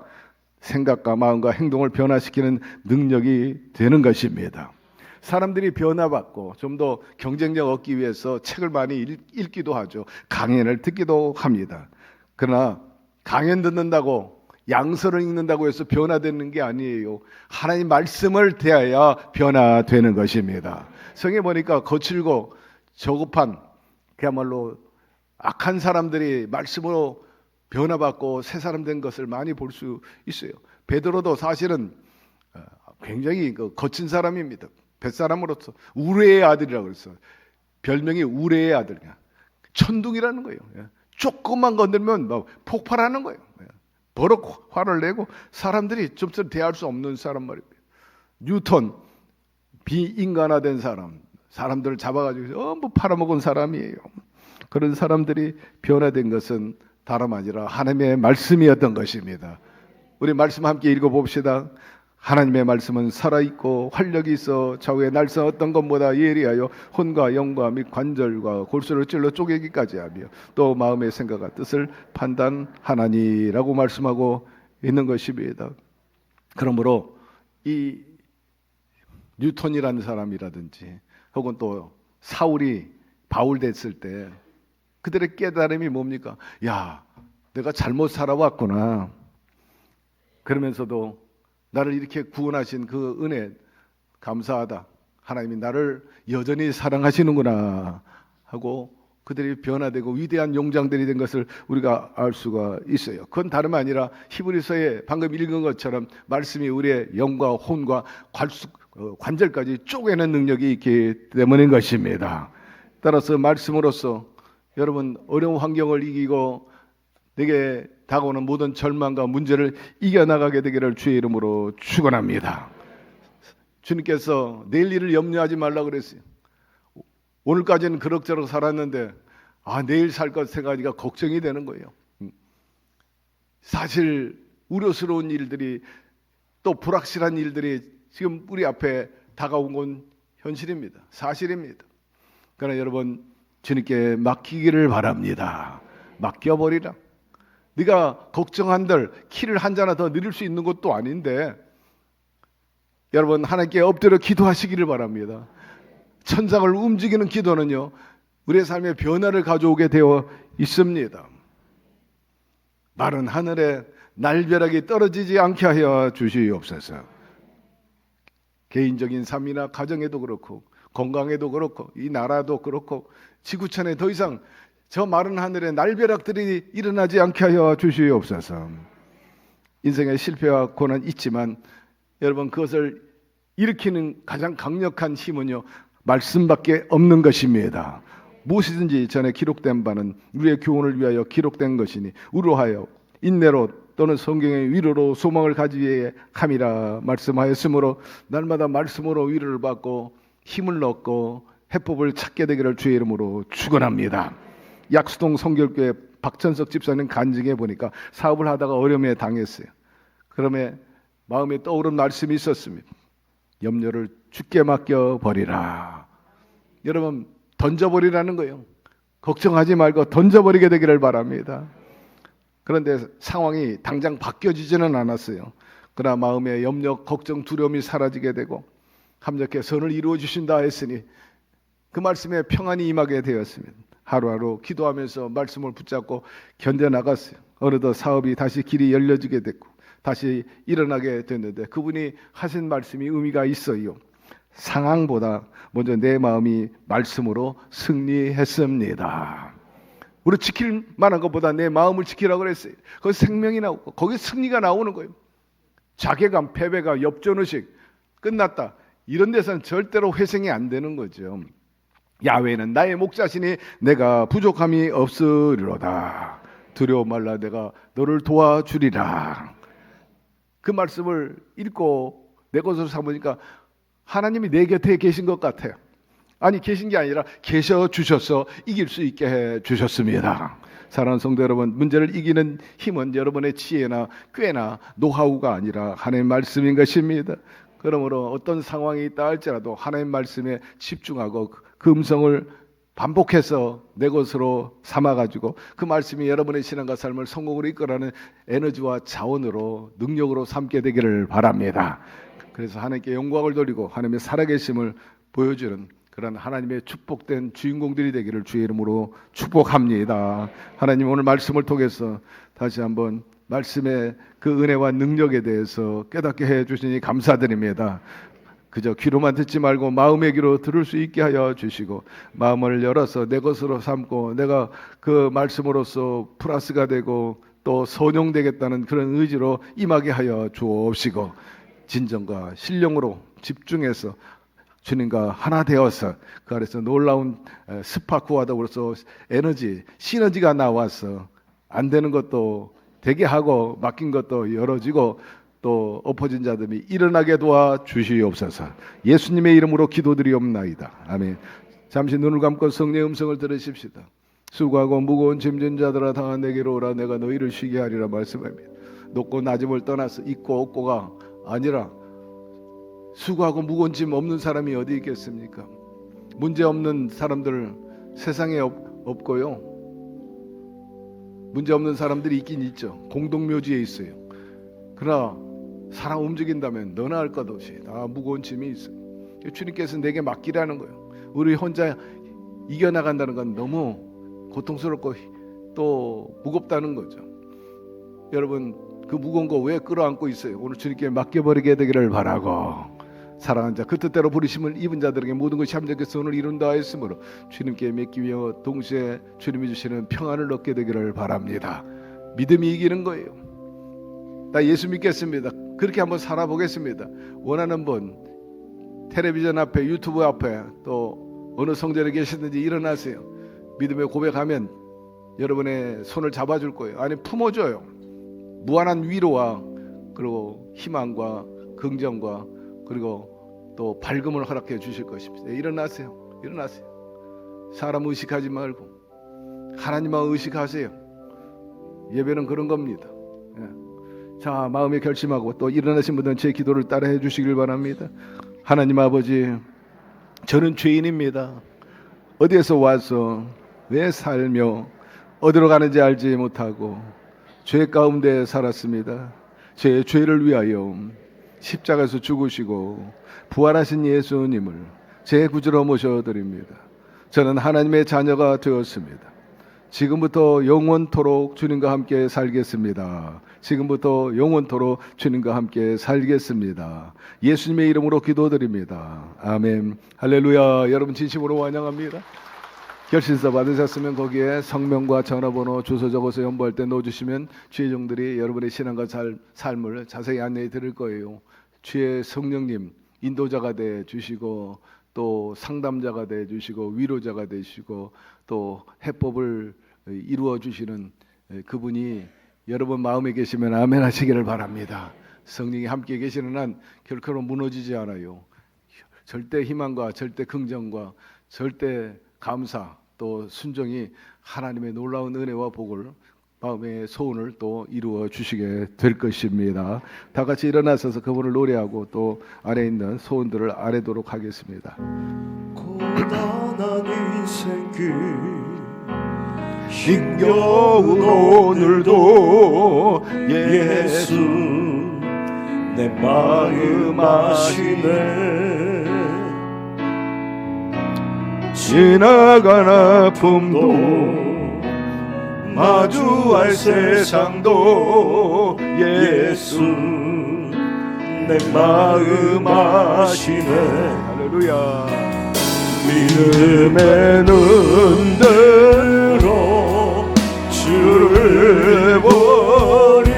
생각과 마음과 행동을 변화시키는 능력이 되는 것입니다. 사람들이 변화받고 좀 더 경쟁력 얻기 위해서 책을 많이 읽기도 하죠. 강연을 듣기도 합니다. 그러나 강연 듣는다고 양서를 읽는다고 해서 변화되는 게 아니에요. 하나님 말씀을 대하여 변화되는 것입니다. 성에 보니까 거칠고 저급한 그야말로 악한 사람들이 말씀으로 변화받고 새 사람 된 것을 많이 볼 수 있어요. 베드로도 사실은 굉장히 거친 사람입니다. 뱃사람으로서 우레의 아들이라고 그랬어요. 별명이 우레의 아들, 천둥이라는 거예요. 조금만 건들면 막 폭발하는 거예요. 버럭 화를 내고 사람들이 좀처럼 대할 수 없는 사람 말입니다. 뉴턴, 비인간화된 사람, 사람들을 잡아가지고 전부 팔아먹은 사람이에요. 그런 사람들이 변화된 것은 다름 아니라 하나님의 말씀이었던 것입니다. 우리 말씀 함께 읽어봅시다. 하나님의 말씀은 살아있고 활력이 있어 좌우의 날선 어떤 것보다 예리하여 혼과 영과 및 관절과 골수를 찔러 쪼개기까지 하며 또 마음의 생각과 뜻을 판단하나니라고 말씀하고 있는 것입니다. 그러므로 이 뉴턴이라는 사람이라든지 혹은 또 사울이 바울 됐을 때 그들의 깨달음이 뭡니까? 야, 내가 잘못 살아왔구나. 그러면서도 나를 이렇게 구원하신 그 은혜 감사하다. 하나님이 나를 여전히 사랑하시는구나 하고 그들이 변화되고 위대한 용장들이 된 것을 우리가 알 수가 있어요. 그건 다름 아니라 히브리서에 방금 읽은 것처럼 말씀이 우리의 영과 혼과 관절까지 쪼개는 능력이 있기 때문인 것입니다. 따라서 말씀으로써 여러분 어려운 환경을 이기고 내게 다가오는 모든 절망과 문제를 이겨나가게 되기를 주의 이름으로 축원합니다. 주님께서 내일 일을 염려하지 말라고 그랬어요. 오늘까지는 그럭저럭 살았는데 내일 살 것 생각하니까 걱정이 되는 거예요. 사실 우려스러운 일들이 또 불확실한 일들이 지금 우리 앞에 다가온 건 현실입니다. 사실입니다. 그러나 여러분 주님께 맡기기를 바랍니다. 맡겨버리라. 네가 걱정한들 키를 한 잔 더 늘릴 수 있는 것도 아닌데 여러분 하나님께 엎드려 기도하시기를 바랍니다. 천상을 움직이는 기도는요 우리의 삶에 변화를 가져오게 되어 있습니다. 마른 하늘에 날벼락이 떨어지지 않게 하여 주시옵소서. 개인적인 삶이나 가정에도 그렇고 건강에도 그렇고 이 나라도 그렇고 지구촌에 더 이상 저 마른 하늘에 날벼락들이 일어나지 않게 하여 주시옵소서. 인생의 실패와 고난 있지만 여러분 그것을 일으키는 가장 강력한 힘은요 말씀밖에 없는 것입니다. 무엇이든지 전에 기록된 바는 우리의 교훈을 위하여 기록된 것이니 우로하여 인내로 또는 성경의 위로로 소망을 가지게 함이라 말씀하였으므로 날마다 말씀으로 위로를 받고 힘을 얻고 해법을 찾게 되기를 주의 이름으로 축원합니다. 약수동 성결교회 박천석 집사님 간증해 보니까 사업을 하다가 어려움에 당했어요. 그러면 마음에 떠오른 말씀이 있었습니다. 염려를 주께 맡겨 버리라. 여러분 던져버리라는 거예요. 걱정하지 말고 던져버리게 되기를 바랍니다. 그런데 상황이 당장 바뀌어지지는 않았어요. 그러나 마음의 염려, 걱정, 두려움이 사라지게 되고 합력해 선을 이루어 주신다 했으니 그 말씀에 평안이 임하게 되었습니다. 하루하루 기도하면서 말씀을 붙잡고 견뎌나갔어요. 어느덧 사업이 다시 길이 열려지게 됐고 다시 일어나게 됐는데 그분이 하신 말씀이 의미가 있어요. 상황보다 먼저 내 마음이 말씀으로 승리했습니다. 우리 지킬 만한 것보다 내 마음을 지키라고 그랬어요. 거기 생명이 나오고 거기 승리가 나오는 거예요. 자괴감, 패배감, 엽전의식 끝났다. 이런 데서는 절대로 회생이 안 되는 거죠. 야훼는 나의 목자시니 내가 부족함이 없으리로다. 두려워 말라 내가 너를 도와주리라. 그 말씀을 읽고 내 것으로 삼으니까 하나님이 내 곁에 계신 것 같아요. 아니 계신 게 아니라 계셔 주셔서 이길 수 있게 해 주셨습니다. 사랑하는 성도 여러분, 문제를 이기는 힘은 여러분의 지혜나 꾀나 노하우가 아니라 하나님의 말씀인 것입니다. 그러므로 어떤 상황이 있다 할지라도 하나님의 말씀에 집중하고 그 음성을 반복해서 내 것으로 삼아가지고 그 말씀이 여러분의 신앙과 삶을 성공으로 이끌어가는 에너지와 자원으로 능력으로 삼게 되기를 바랍니다. 그래서 하나님께 영광을 돌리고 하나님의 살아계심을 보여주는 그런 하나님의 축복된 주인공들이 되기를 주의 이름으로 축복합니다. 하나님, 오늘 말씀을 통해서 다시 한번 말씀의 그 은혜와 능력에 대해서 깨닫게 해주시니 감사드립니다. 그저 귀로만 듣지 말고 마음의 귀로 들을 수 있게 하여 주시고, 마음을 열어서 내 것으로 삼고 내가 그 말씀으로서 플러스가 되고 또 선용되겠다는 그런 의지로 임하게 하여 주옵시고, 진정과 신령으로 집중해서 주님과 하나 되어서 그 아래서 놀라운 스파크와더불어서 에너지, 시너지가 나와서 안 되는 것도 되게 하고 맡긴 것도 열어지고 또 엎어진 자들이 일어나게 도와 주시옵소서. 예수님의 이름으로 기도드리옵나이다. 아멘. 잠시 눈을 감고 성령의 음성을 들으십시다. 수고하고 무거운 짐진 자들아 다 내게로 오라. 내가 너희를 쉬게 하리라 말씀합니다. 높고 낮음을 떠나서 있고 없고가 아니라 수고하고 무거운 짐 없는 사람이 어디 있겠습니까? 문제 없는 사람들 세상에 없고요. 문제 없는 사람들이 있긴 있죠. 공동묘지에 있어요. 그러나 사람 움직인다면 너나 할 것 없이 다 무거운 짐이 있어요. 주님께서 내게 맡기라는 거예요. 우리 혼자 이겨나간다는 건 너무 고통스럽고 또 무겁다는 거죠. 여러분, 그 무거운 거 왜 끌어안고 있어요? 오늘 주님께 맡겨버리게 되기를 바라고, 사랑하는 자, 그 뜻대로 부르심을 입은 자들에게 모든 것이 함께 선을 이룬다 했으므로 주님께 맡기며 동시에 주님이 주시는 평안을 얻게 되기를 바랍니다. 믿음이 이기는 거예요. 나 예수 믿겠습니다. 그렇게 한번 살아보겠습니다. 원하는 분 텔레비전 앞에, 유튜브 앞에, 또 어느 성전에 계시든지 일어나세요. 믿음의 고백하면 여러분의 손을 잡아줄 거예요. 아니, 품어줘요. 무한한 위로와 그리고 희망과 긍정과 그리고 또 밝음을 허락해 주실 것입니다. 일어나세요. 일어나세요. 사람 의식하지 말고 하나님만 의식하세요. 예배는 그런 겁니다. 자, 마음에 결심하고 또 일어나신 분들은 제 기도를 따라해 주시길 바랍니다. 하나님 아버지, 저는 죄인입니다. 어디에서 와서 왜 살며 어디로 가는지 알지 못하고 죄 가운데 살았습니다. 제 죄를 위하여 십자가에서 죽으시고 부활하신 예수님을 제 구주로 모셔드립니다. 저는 하나님의 자녀가 되었습니다. 지금부터 영원토록 주님과 함께 살겠습니다. 지금부터 영원토록 주님과 함께 살겠습니다. 예수님의 이름으로 기도드립니다. 아멘. 할렐루야. 여러분 진심으로 환영합니다. 결신서 받으셨으면 거기에 성명과 전화번호, 주소 적어서 연보할 때 넣어주시면 주의 종들이 여러분의 신앙과 삶을 자세히 안내해 드릴 거예요. 주의 성령님 인도자가 돼 주시고 또 상담자가 돼 주시고 위로자가 되시고 또 해법을 이루어 주시는 그분이 여러분 마음에 계시면 아멘 하시기를 바랍니다. 성령이 함께 계시는 한 결코 무너지지 않아요. 절대 희망과 절대 긍정과 절대 감사 또 순종이 하나님의 놀라운 은혜와 복을, 마음의 소원을 또 이루어 주시게 될 것입니다. 다 같이 일어나서서 그분을 노래하고 또 안에 있는 소원들을 아뢰도록 하겠습니다. 고단한 인생길 힘겨운 오늘도 예수 내 마음 아시네. 지나간 아픔도 마주할 세상도 예수 내 마음 아시네. 할렐루야. 믿음의 눈으로 주를 보리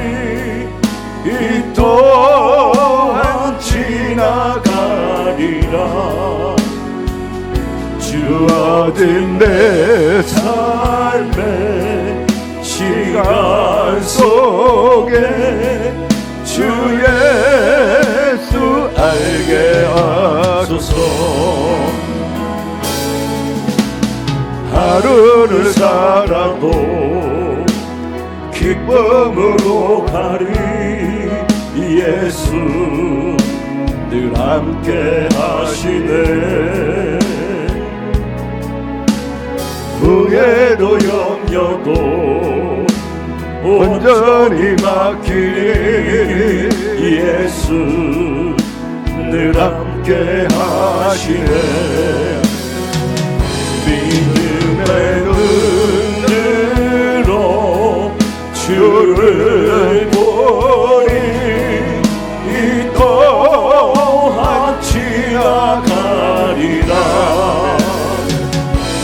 이 또한 지나가리라. 주 얻은 내 삶의 시간 속에 주 예수 알게 하소서. 하루를 살아도 기쁨으로 가리 예수 늘 함께 하시네. 후회도 염려도 온전히 맡기리 예수 늘 함께 함께 하시네. 믿음의 눈으로 주를 보니 이 또한 지나가리라.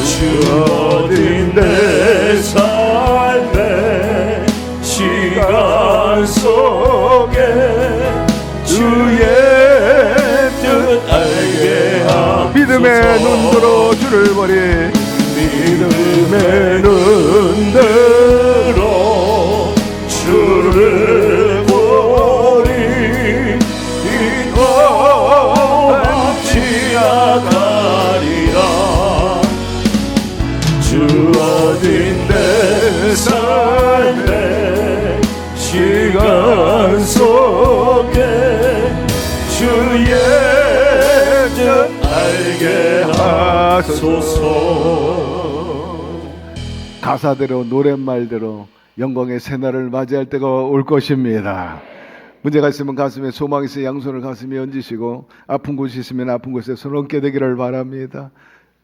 주 어딘 내 삶의 시간 속에 주의 뜻 알게 하소서. 믿음의 눈으로 주를 보니 믿음의 눈으로 주를 보니 이 또한 지나가리라. 주 어딘 내 삶의 시간 속에 주의 뜻 알게 하소서. 가사대로 노랫말대로 영광의 새날을 맞이할 때가 올 것입니다. 문제가 있으면 가슴에, 소망이 있으면 양손을 가슴에 얹으시고, 아픈 곳이 있으면 아픈 곳에 손 얹게 되기를 바랍니다.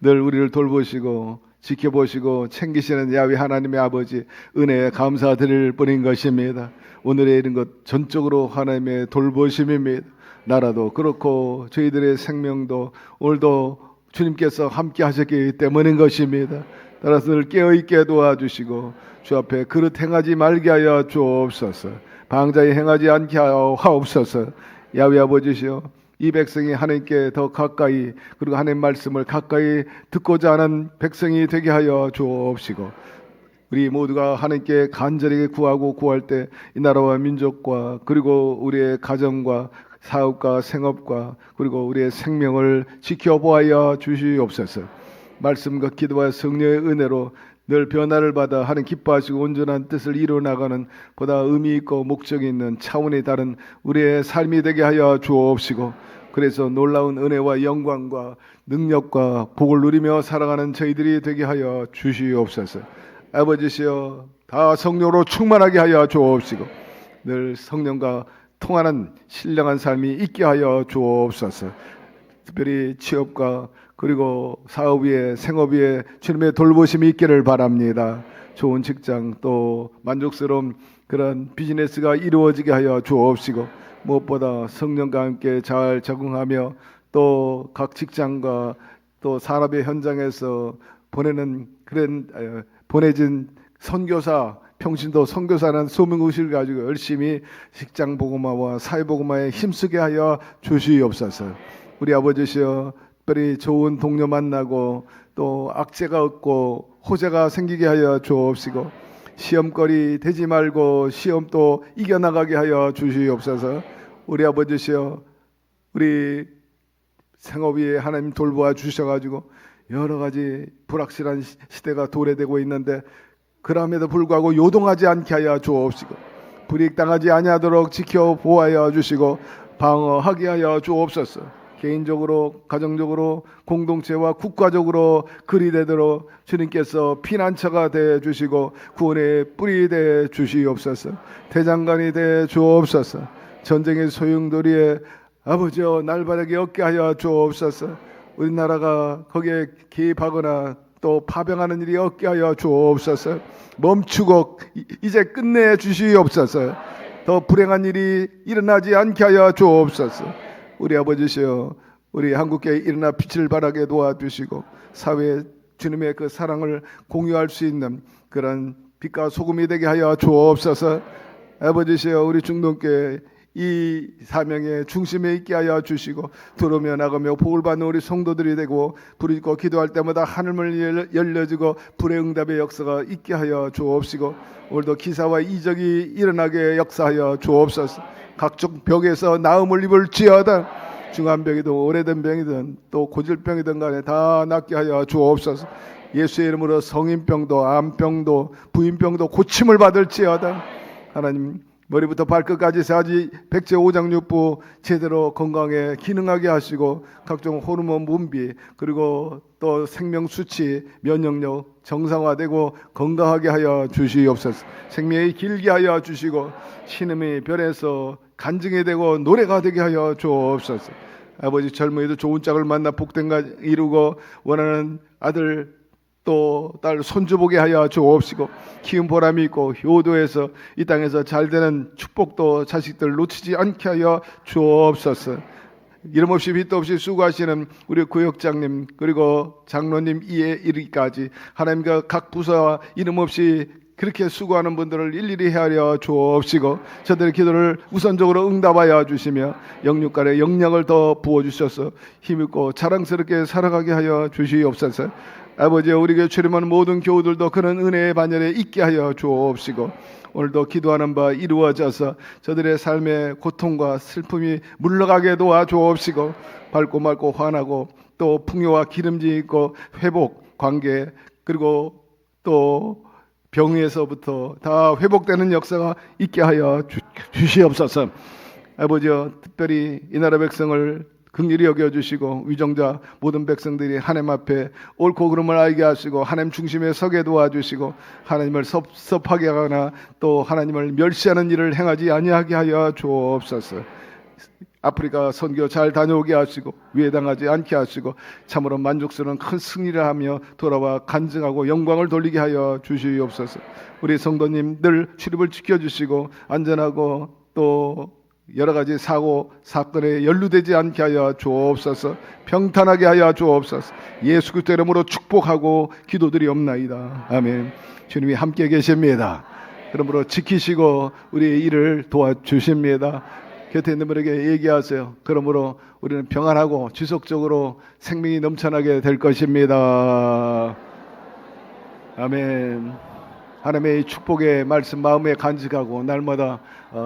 늘 우리를 돌보시고 지켜보시고 챙기시는 야훼 하나님의 아버지 은혜에 감사드릴 뿐인 것입니다. 오늘의 이런 것 전적으로 하나님의 돌보심입니다. 나라도 그렇고 저희들의 생명도 오늘도 주님께서 함께 하셨기 때문인 것입니다. 따라서 늘 깨어있게 도와주시고 주 앞에 그릇 행하지 말게 하여 주옵소서. 방자에 행하지 않게 하옵소서. 야훼 아버지시여, 이 백성이 하나님께 더 가까이, 그리고 하나님 말씀을 가까이 듣고자 하는 백성이 되게 하여 주옵시고, 우리 모두가 하나님께 간절히 구하고 구할 때 이 나라와 민족과 그리고 우리의 가정과 사업과 생업과 그리고 우리의 생명을 지켜보아야 주시옵소서. 말씀과 기도와 성령의 은혜로 늘 변화를 받아 하는 기뻐하시고 온전한 뜻을 이루어나가는 보다 의미 있고 목적이 있는 차원이 다른 우리의 삶이 되게 하여 주옵시고, 그래서 놀라운 은혜와 영광과 능력과 복을 누리며 살아가는 저희들이 되게 하여 주시옵소서. 아버지시여, 다 성령으로 충만하게 하여 주옵시고 늘 성령과 통하는 신령한 삶이 있게 하여 주옵소서. 특별히 취업과 그리고 사업 위에 생업 위에 주님의 돌보심이 있기를 바랍니다. 좋은 직장 또 만족스러운 그런 비즈니스가 이루어지게 하여 주옵시고, 무엇보다 성령과 함께 잘 적응하며 또 각 직장과 또 산업의 현장에서 보내는 그런 보내진 선교사, 평신도 선교사라는 소명의식을 가지고 열심히 직장 복음화와 사회 복음화에 힘쓰게 하여 주시옵소서. 우리 아버지시여, 특별히 좋은 동료 만나고 또 악재가 없고 호재가 생기게 하여 주옵시고, 시험거리 되지 말고 시험도 이겨나가게 하여 주시옵소서. 우리 아버지시여, 우리 생업 위에 하나님 돌보아 주셔가지고 여러 가지 불확실한 시대가 도래되고 있는데, 그럼에도 불구하고 요동하지 않게 하여 주옵시고, 불이익당하지 아니하도록 지켜보아야 주시고 방어하게 하여 주옵소서. 개인적으로 가정적으로 공동체와 국가적으로 그리 되도록 주님께서 피난처가 되어 주시고 구원의 뿌리 되어 주시옵소서. 대장간이 되어 주옵소서. 전쟁의 소용돌이에 아버지여 날바르게 얻게 하여 주옵소서. 우리나라가 거기에 개입하거나 또 파병하는 일이 없게 하여 주옵소서. 멈추고 이제 끝내 주시옵소서. 더 불행한 일이 일어나지 않게 하여 주옵소서. 우리 아버지시여, 우리 한국에 일어나 빛을 발하게 도와주시고 사회에 주님의 그 사랑을 공유할 수 있는 그런 빛과 소금이 되게 하여 주옵소서. 아버지시여, 우리 중동교회 이 사명의 중심에 있게 하여 주시고 들어오며 나가며 복을 받는 우리 성도들이 되고 부르짖고 기도할 때마다 하늘을 열려지고 불의 응답의 역사가 있게 하여 주옵시고, 오늘도 기사와 이적이 일어나게 역사하여 주옵소서. 각종 병에서 나음을 입을지어다. 중한 병이든 오래된 병이든 또 고질병이든 간에 다 낫게 하여 주옵소서. 예수의 이름으로 성인병도 암병도 부인병도 고침을 받을지어다. 하나님, 머리부터 발끝까지 사지 백제 오장육부 제대로 건강에 기능하게 하시고 각종 호르몬 분비 그리고 또 생명 수치 면역력 정상화되고 건강하게 하여 주시옵소서. 생명이 길게 하여 주시고 신음이 변해서 간증이 되고 노래가 되게 하여 주옵소서. 아버지 젊은이도 좋은 짝을 만나 복된 가 이루고 원하는 아들 또 딸 손주 보게 하여 주옵시고 키운 보람이 있고 효도해서 이 땅에서 잘되는 축복도 자식들 놓치지 않게 하여 주옵소서. 이름 없이 빚도 없이 수고하시는 우리 구역장님 그리고 장로님 이에 이르기까지 하나님과 각 부서와 이름 없이 그렇게 수고하는 분들을 일일이 헤아려 주옵시고 저들의 기도를 우선적으로 응답하여 주시며 영육간의 영향을 더 부어주셔서 힘있고 자랑스럽게 살아가게 하여 주시옵소서. 아버지 우리 교회 출임하는 모든 교우들도 그런 은혜의 반열에 있게 하여 주옵시고 오늘도 기도하는 바 이루어져서 저들의 삶의 고통과 슬픔이 물러가게 도와주옵시고 밝고 맑고 환하고 또 풍요와 기름짐이 있고 회복, 관계 그리고 또 병에서부터 다 회복되는 역사가 있게 하여 주시옵소서. 아버지여 특별히 이 나라 백성을 긍휼히 여겨주시고 위정자 모든 백성들이 하나님 앞에 옳고 그름을 알게 하시고 하나님 중심에 서게 도와주시고 하나님을 섭섭하게 하거나 또 하나님을 멸시하는 일을 행하지 아니하게 하여 주옵소서. 아프리카 선교 잘 다녀오게 하시고 위해당하지 않게 하시고 참으로 만족스러운 큰 승리를 하며 돌아와 간증하고 영광을 돌리게 하여 주시옵소서. 우리 성도님들 출입을 지켜주시고 안전하고 또 여러 가지 사고 사건에 연루되지 않게 하여 주옵소서. 평탄하게 하여 주옵소서. 예수 그리스도 이름으로 축복하고 기도드리옵나이다. 아멘. 주님이 함께 계십니다. 그러므로 지키시고 우리의 일을 도와주십니다. 곁에 있는 분에게 얘기하세요. 그러므로 우리는 평안하고 지속적으로 생명이 넘쳐나게 될 것입니다. 아멘. 하나님의 축복의 말씀 마음에 간직하고 날마다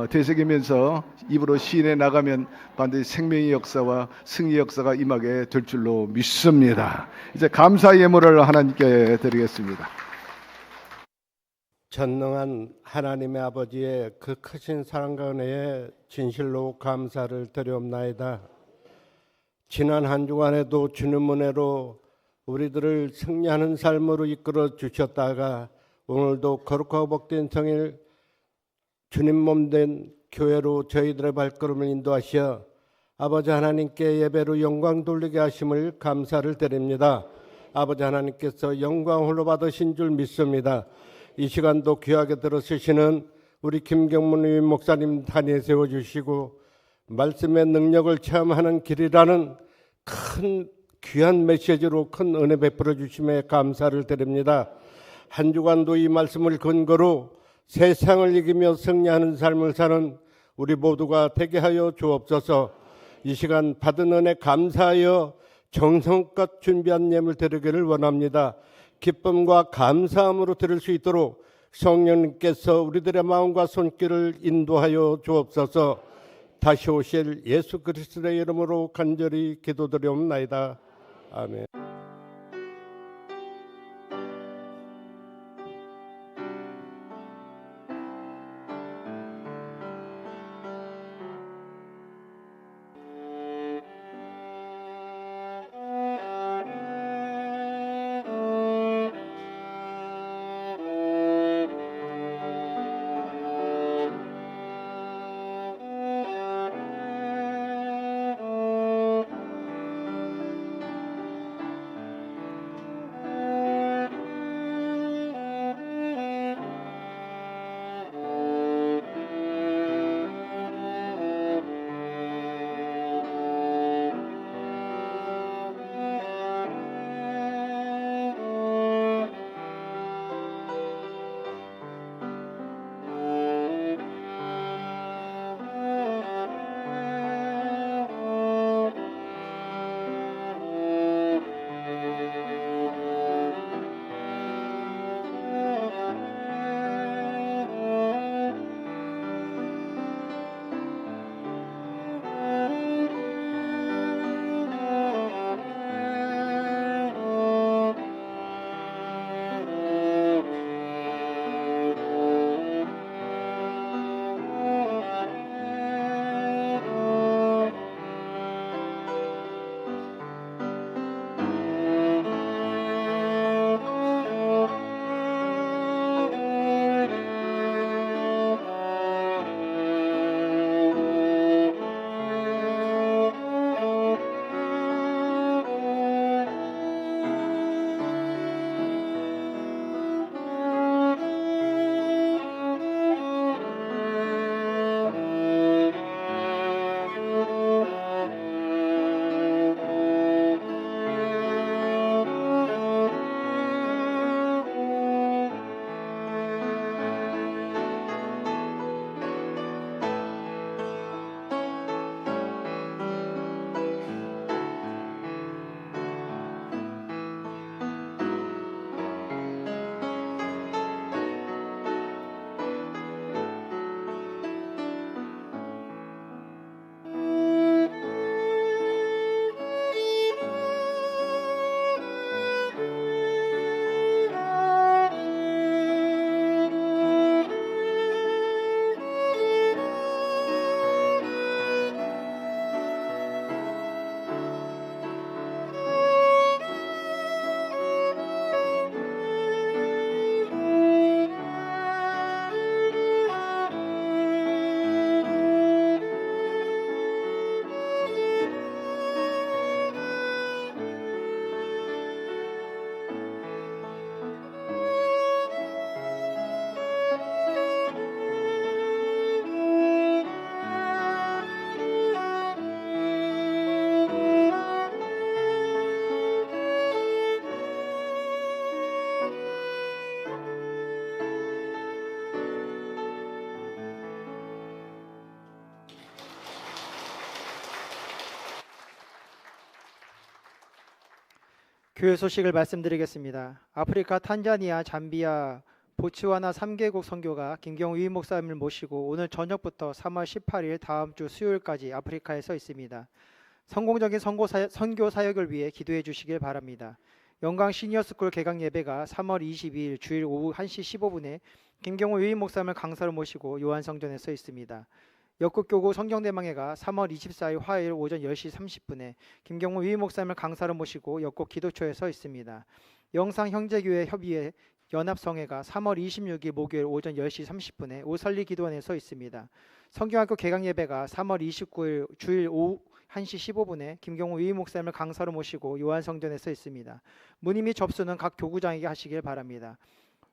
되새기면서 입으로 시인해 나가면 반드시 생명의 역사와 승리의 역사가 임하게 될 줄로 믿습니다. 이제 감사 예물을 하나님께 드리겠습니다. 전능한 하나님의 아버지의 그 크신 사랑과 은혜에 진실로 감사를 드리옵나이다. 지난 한 주간에도 주님 은혜로 우리들을 승리하는 삶으로 이끌어 주셨다가 오늘도 거룩하고 복된 성일 주님 몸된 교회로 저희들의 발걸음을 인도하시어 아버지 하나님께 예배로 영광 돌리게 하심을 감사를 드립니다. 아버지 하나님께서 영광 홀로 받으신 줄 믿습니다. 이 시간도 귀하게 들어주시는 우리 김경문 의원 목사님 단위에 세워주시고 말씀의 능력을 체험하는 길이라는 큰 귀한 메시지로 큰 은혜 베풀어 주심에 감사를 드립니다. 한 주간도 이 말씀을 근거로 세상을 이기며 승리하는 삶을 사는 우리 모두가 되게 하여 주옵소서. 이 시간 받은 은혜 감사하여 정성껏 준비한 예물 드리기를 원합니다. 기쁨과 감사함으로 드릴 수 있도록 성령님께서 우리들의 마음과 손길을 인도하여 주옵소서. 다시 오실 예수 그리스도의 이름으로 간절히 기도드리옵나이다. 아멘. 교회 소식을 말씀드리겠습니다. 아프리카 탄자니아, 잠비아, 보츠와나 3개국 선교가 김경우 위임 목사님을 모시고 오늘 저녁부터 3월 18일 다음 주 수요일까지 아프리카에 서 있습니다. 성공적인 선교 사역을 위해 기도해 주시길 바랍니다. 영광 시니어스쿨 개강 예배가 3월 22일 주일 오후 1시 15분에 김경우 위임 목사님을 강사로 모시고 요한성전에 서 있습니다. 역국교구 성경대망회가 3월 24일 화요일 오전 10시 30분에 김경우 위임 목사님을 강사로 모시고 역국 기도초에 서 있습니다. 영상 형제교회 협의회 연합성회가 3월 26일 목요일 오전 10시 30분에 오설리 기도원에 서 있습니다. 성경학교 개강 예배가 3월 29일 주일 오후 1시 15분에 김경우 위임 목사님을 강사로 모시고 요한성전에 서 있습니다. 문의 및 접수는 각 교구장에게 하시길 바랍니다.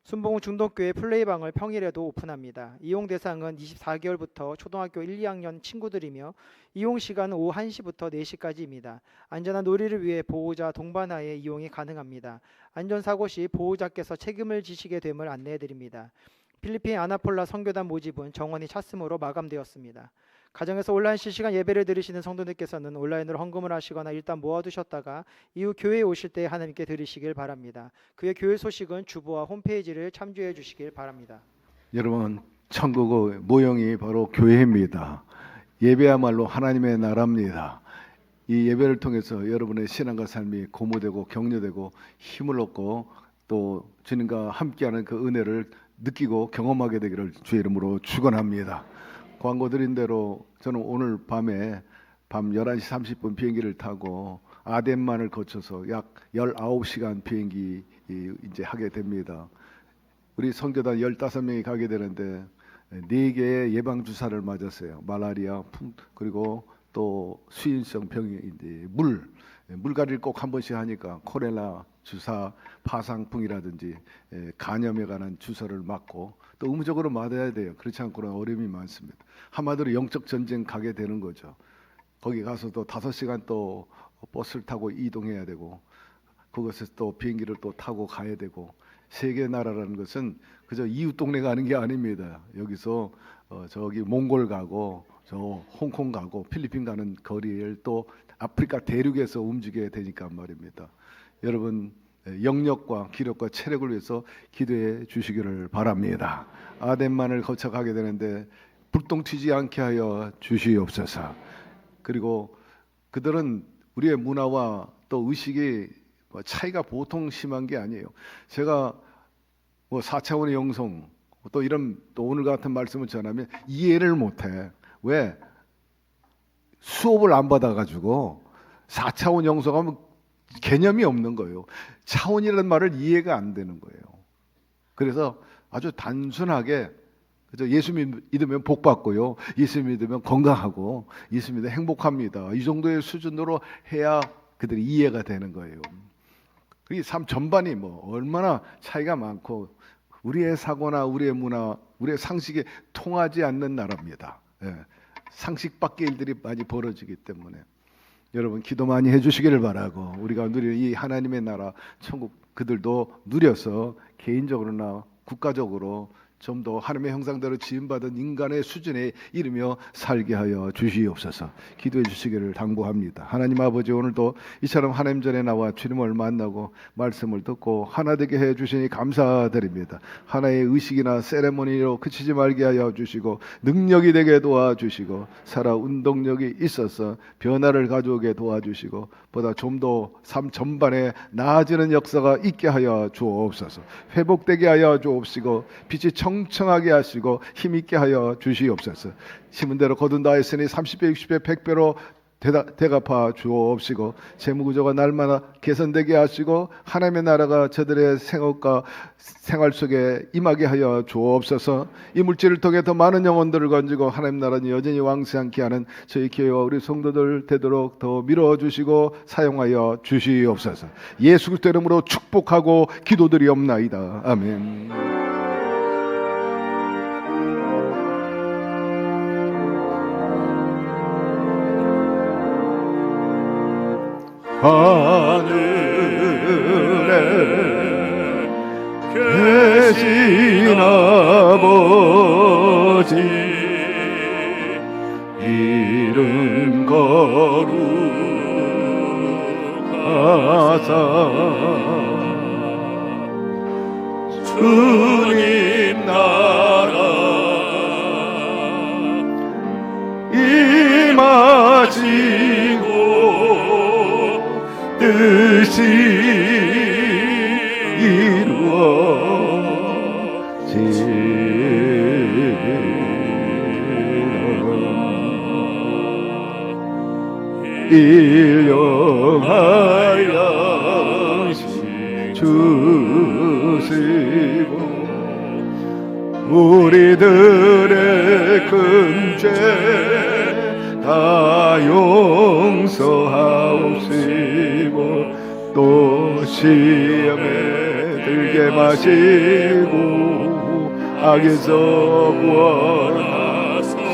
순봉 중독교회 플레이방을 평일에도 오픈합니다. 이용 대상은 24개월부터 초등학교 1, 2학년 친구들이며 이용 시간은 오후 1시부터 4시까지입니다. 안전한 놀이를 위해 보호자 동반하에 이용이 가능합니다. 안전사고 시 보호자께서 책임을 지시게 됨을 안내해드립니다. 필리핀 아나폴라 선교단 모집은 정원이 찼으므로 마감되었습니다. 가정에서 온라인 실시간 예배를 드리시는 성도님께서는 온라인으로 헌금을 하시거나 일단 모아두셨다가 이후 교회에 오실 때 하나님께 드리시길 바랍니다. 그의 교회 소식은 주보와 홈페이지를 참조해 주시길 바랍니다. 여러분, 천국의 모형이 바로 교회입니다. 예배야말로 하나님의 나라입니다. 이 예배를 통해서 여러분의 신앙과 삶이 고무되고 격려되고 힘을 얻고 또 주님과 함께하는 그 은혜를 느끼고 경험하게 되기를 주의 이름으로 축원합니다. 광고 드린 대로 저는 오늘 밤에 밤 11시 30분 비행기를 타고 아덴만을 거쳐서 약 19시간 비행기 이제 하게 됩니다. 우리 선교단 15명이 가게 되는데 4개의 예방 주사를 맞았어요. 말라리아, 그리고 또 수인성 병이 이제 물갈이를 꼭 한 번씩 하니까 콜레라 주사, 파상풍이라든지 간염에 관한 주사를 맞고 또 의무적으로 맞아야 돼요. 그렇지 않고는 어려움이 많습니다. 한마디로 영적 전쟁 가게 되는 거죠. 거기 가서 또 5시간 또 버스를 타고 이동해야 되고 그것에서 또 비행기를 또 타고 가야 되고 세계 나라라는 것은 그저 이웃 동네 가는 게 아닙니다. 여기서 저기 몽골 가고 저 홍콩 가고 필리핀 가는 거리를 또 아프리카 대륙에서 움직여야 되니까 말입니다. 여러분 영력과 기력과 체력을 위해서 기도해 주시기를 바랍니다. 아덴만을 거쳐 가게 되는데 불똥 튀지 않게 하여 주시옵소서. 그리고 그들은 우리의 문화와 또 의식이 차이가 보통 심한 게 아니에요. 제가 4차원의 영성 또 이런 또 오늘 같은 말씀을 전하면 이해를 못해. 왜? 수업을 안 받아가지고 4차원 영성하면 개념이 없는 거예요. 차원이라는 말을 이해가 안 되는 거예요. 그래서 아주 단순하게 그래서 예수 믿으면 복 받고요. 예수 믿으면 건강하고 예수 믿으면 행복합니다. 이 정도의 수준으로 해야 그들이 이해가 되는 거예요. 이 삶 전반이 얼마나 차이가 많고 우리의 사고나 우리의 문화, 우리의 상식에 통하지 않는 나라입니다. 상식 밖의 일들이 많이 벌어지기 때문에 여러분 기도 많이 해주시기를 바라고 우리가 누리는 이 하나님의 나라 천국 그들도 누려서 개인적으로나 국가적으로 좀 더 하나님의 형상대로 지음받은 인간의 수준에 이르며 살게 하여 주시옵소서. 기도해 주시기를 당부합니다. 하나님 아버지 오늘도 이처럼 하나님 전에 나와 주님을 만나고 말씀을 듣고 하나 되게 해 주시니 감사드립니다. 하나의 의식이나 세레모니로 그치지 말게 하여 주시고 능력이 되게 도와주시고 살아 운동력이 있어서 변화를 가져오게 도와주시고 보다 좀 더 삶 전반에 나아지는 역사가 있게 하여 주옵소서. 회복되게 하여 주옵시고 빛이 청청하게 하시고 힘있게 하여 주시옵소서. 심은 대로 거둔 다 했으니 30배 60배 100배로 대갚아 주옵시고 재무구조가 날마다 개선되게 하시고 하나님의 나라가 저들의 생업과 생활 속에 임하게 하여 주옵소서. 이 물질을 통해 더 많은 영혼들을 건지고 하나님 나라는 여전히 왕성케 하는 저희 교회와 우리 성도들 되도록 더 밀어주시고 사용하여 주시옵소서. 예수 그리스도 이름으로 축복하고 기도드리옵나이다. 아멘. 하늘에 계신 아버지 이름 거룩하시며 주님 나라 임하시고 뜻이 일용하여 주시고 우리들의 큰 죄 다 용서하옵시고 또 시험에 들게 마시고 악에서 구원하소서.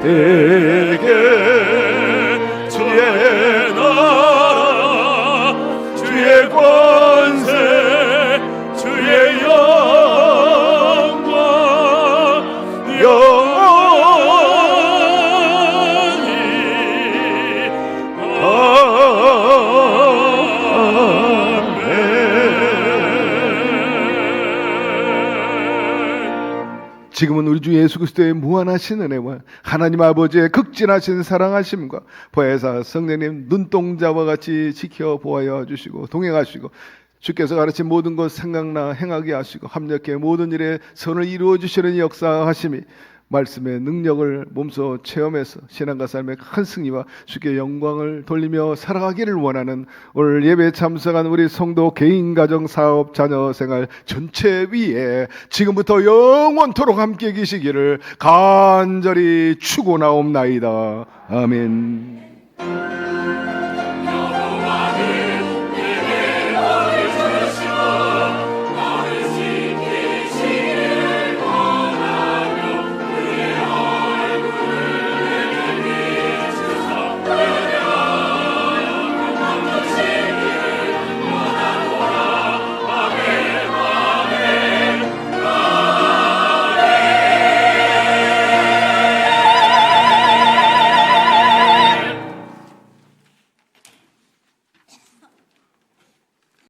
대개 주의 나라 주의 권세 주의 영광 영원히 아멘. 지금은 우리 주 예수 그리스도의 무한하신 은혜와 하나님 아버지의 극진하신 사랑하심과 보혜사 성령님 눈동자와 같이 지켜보아여 주시고 동행하시고 주께서 가르친 모든 것 생각나 행하게 하시고 합력해 모든 일에 선을 이루어 주시는 역사하심이 말씀의 능력을 몸소 체험해서 신앙과 삶의 큰 승리와 주께 영광을 돌리며 살아가기를 원하는 오늘 예배에 참석한 우리 성도 개인, 가정, 사업, 자녀 생활 전체 위에 지금부터 영원토록 함께 계시기를 간절히 축원하옵나이다. 아멘.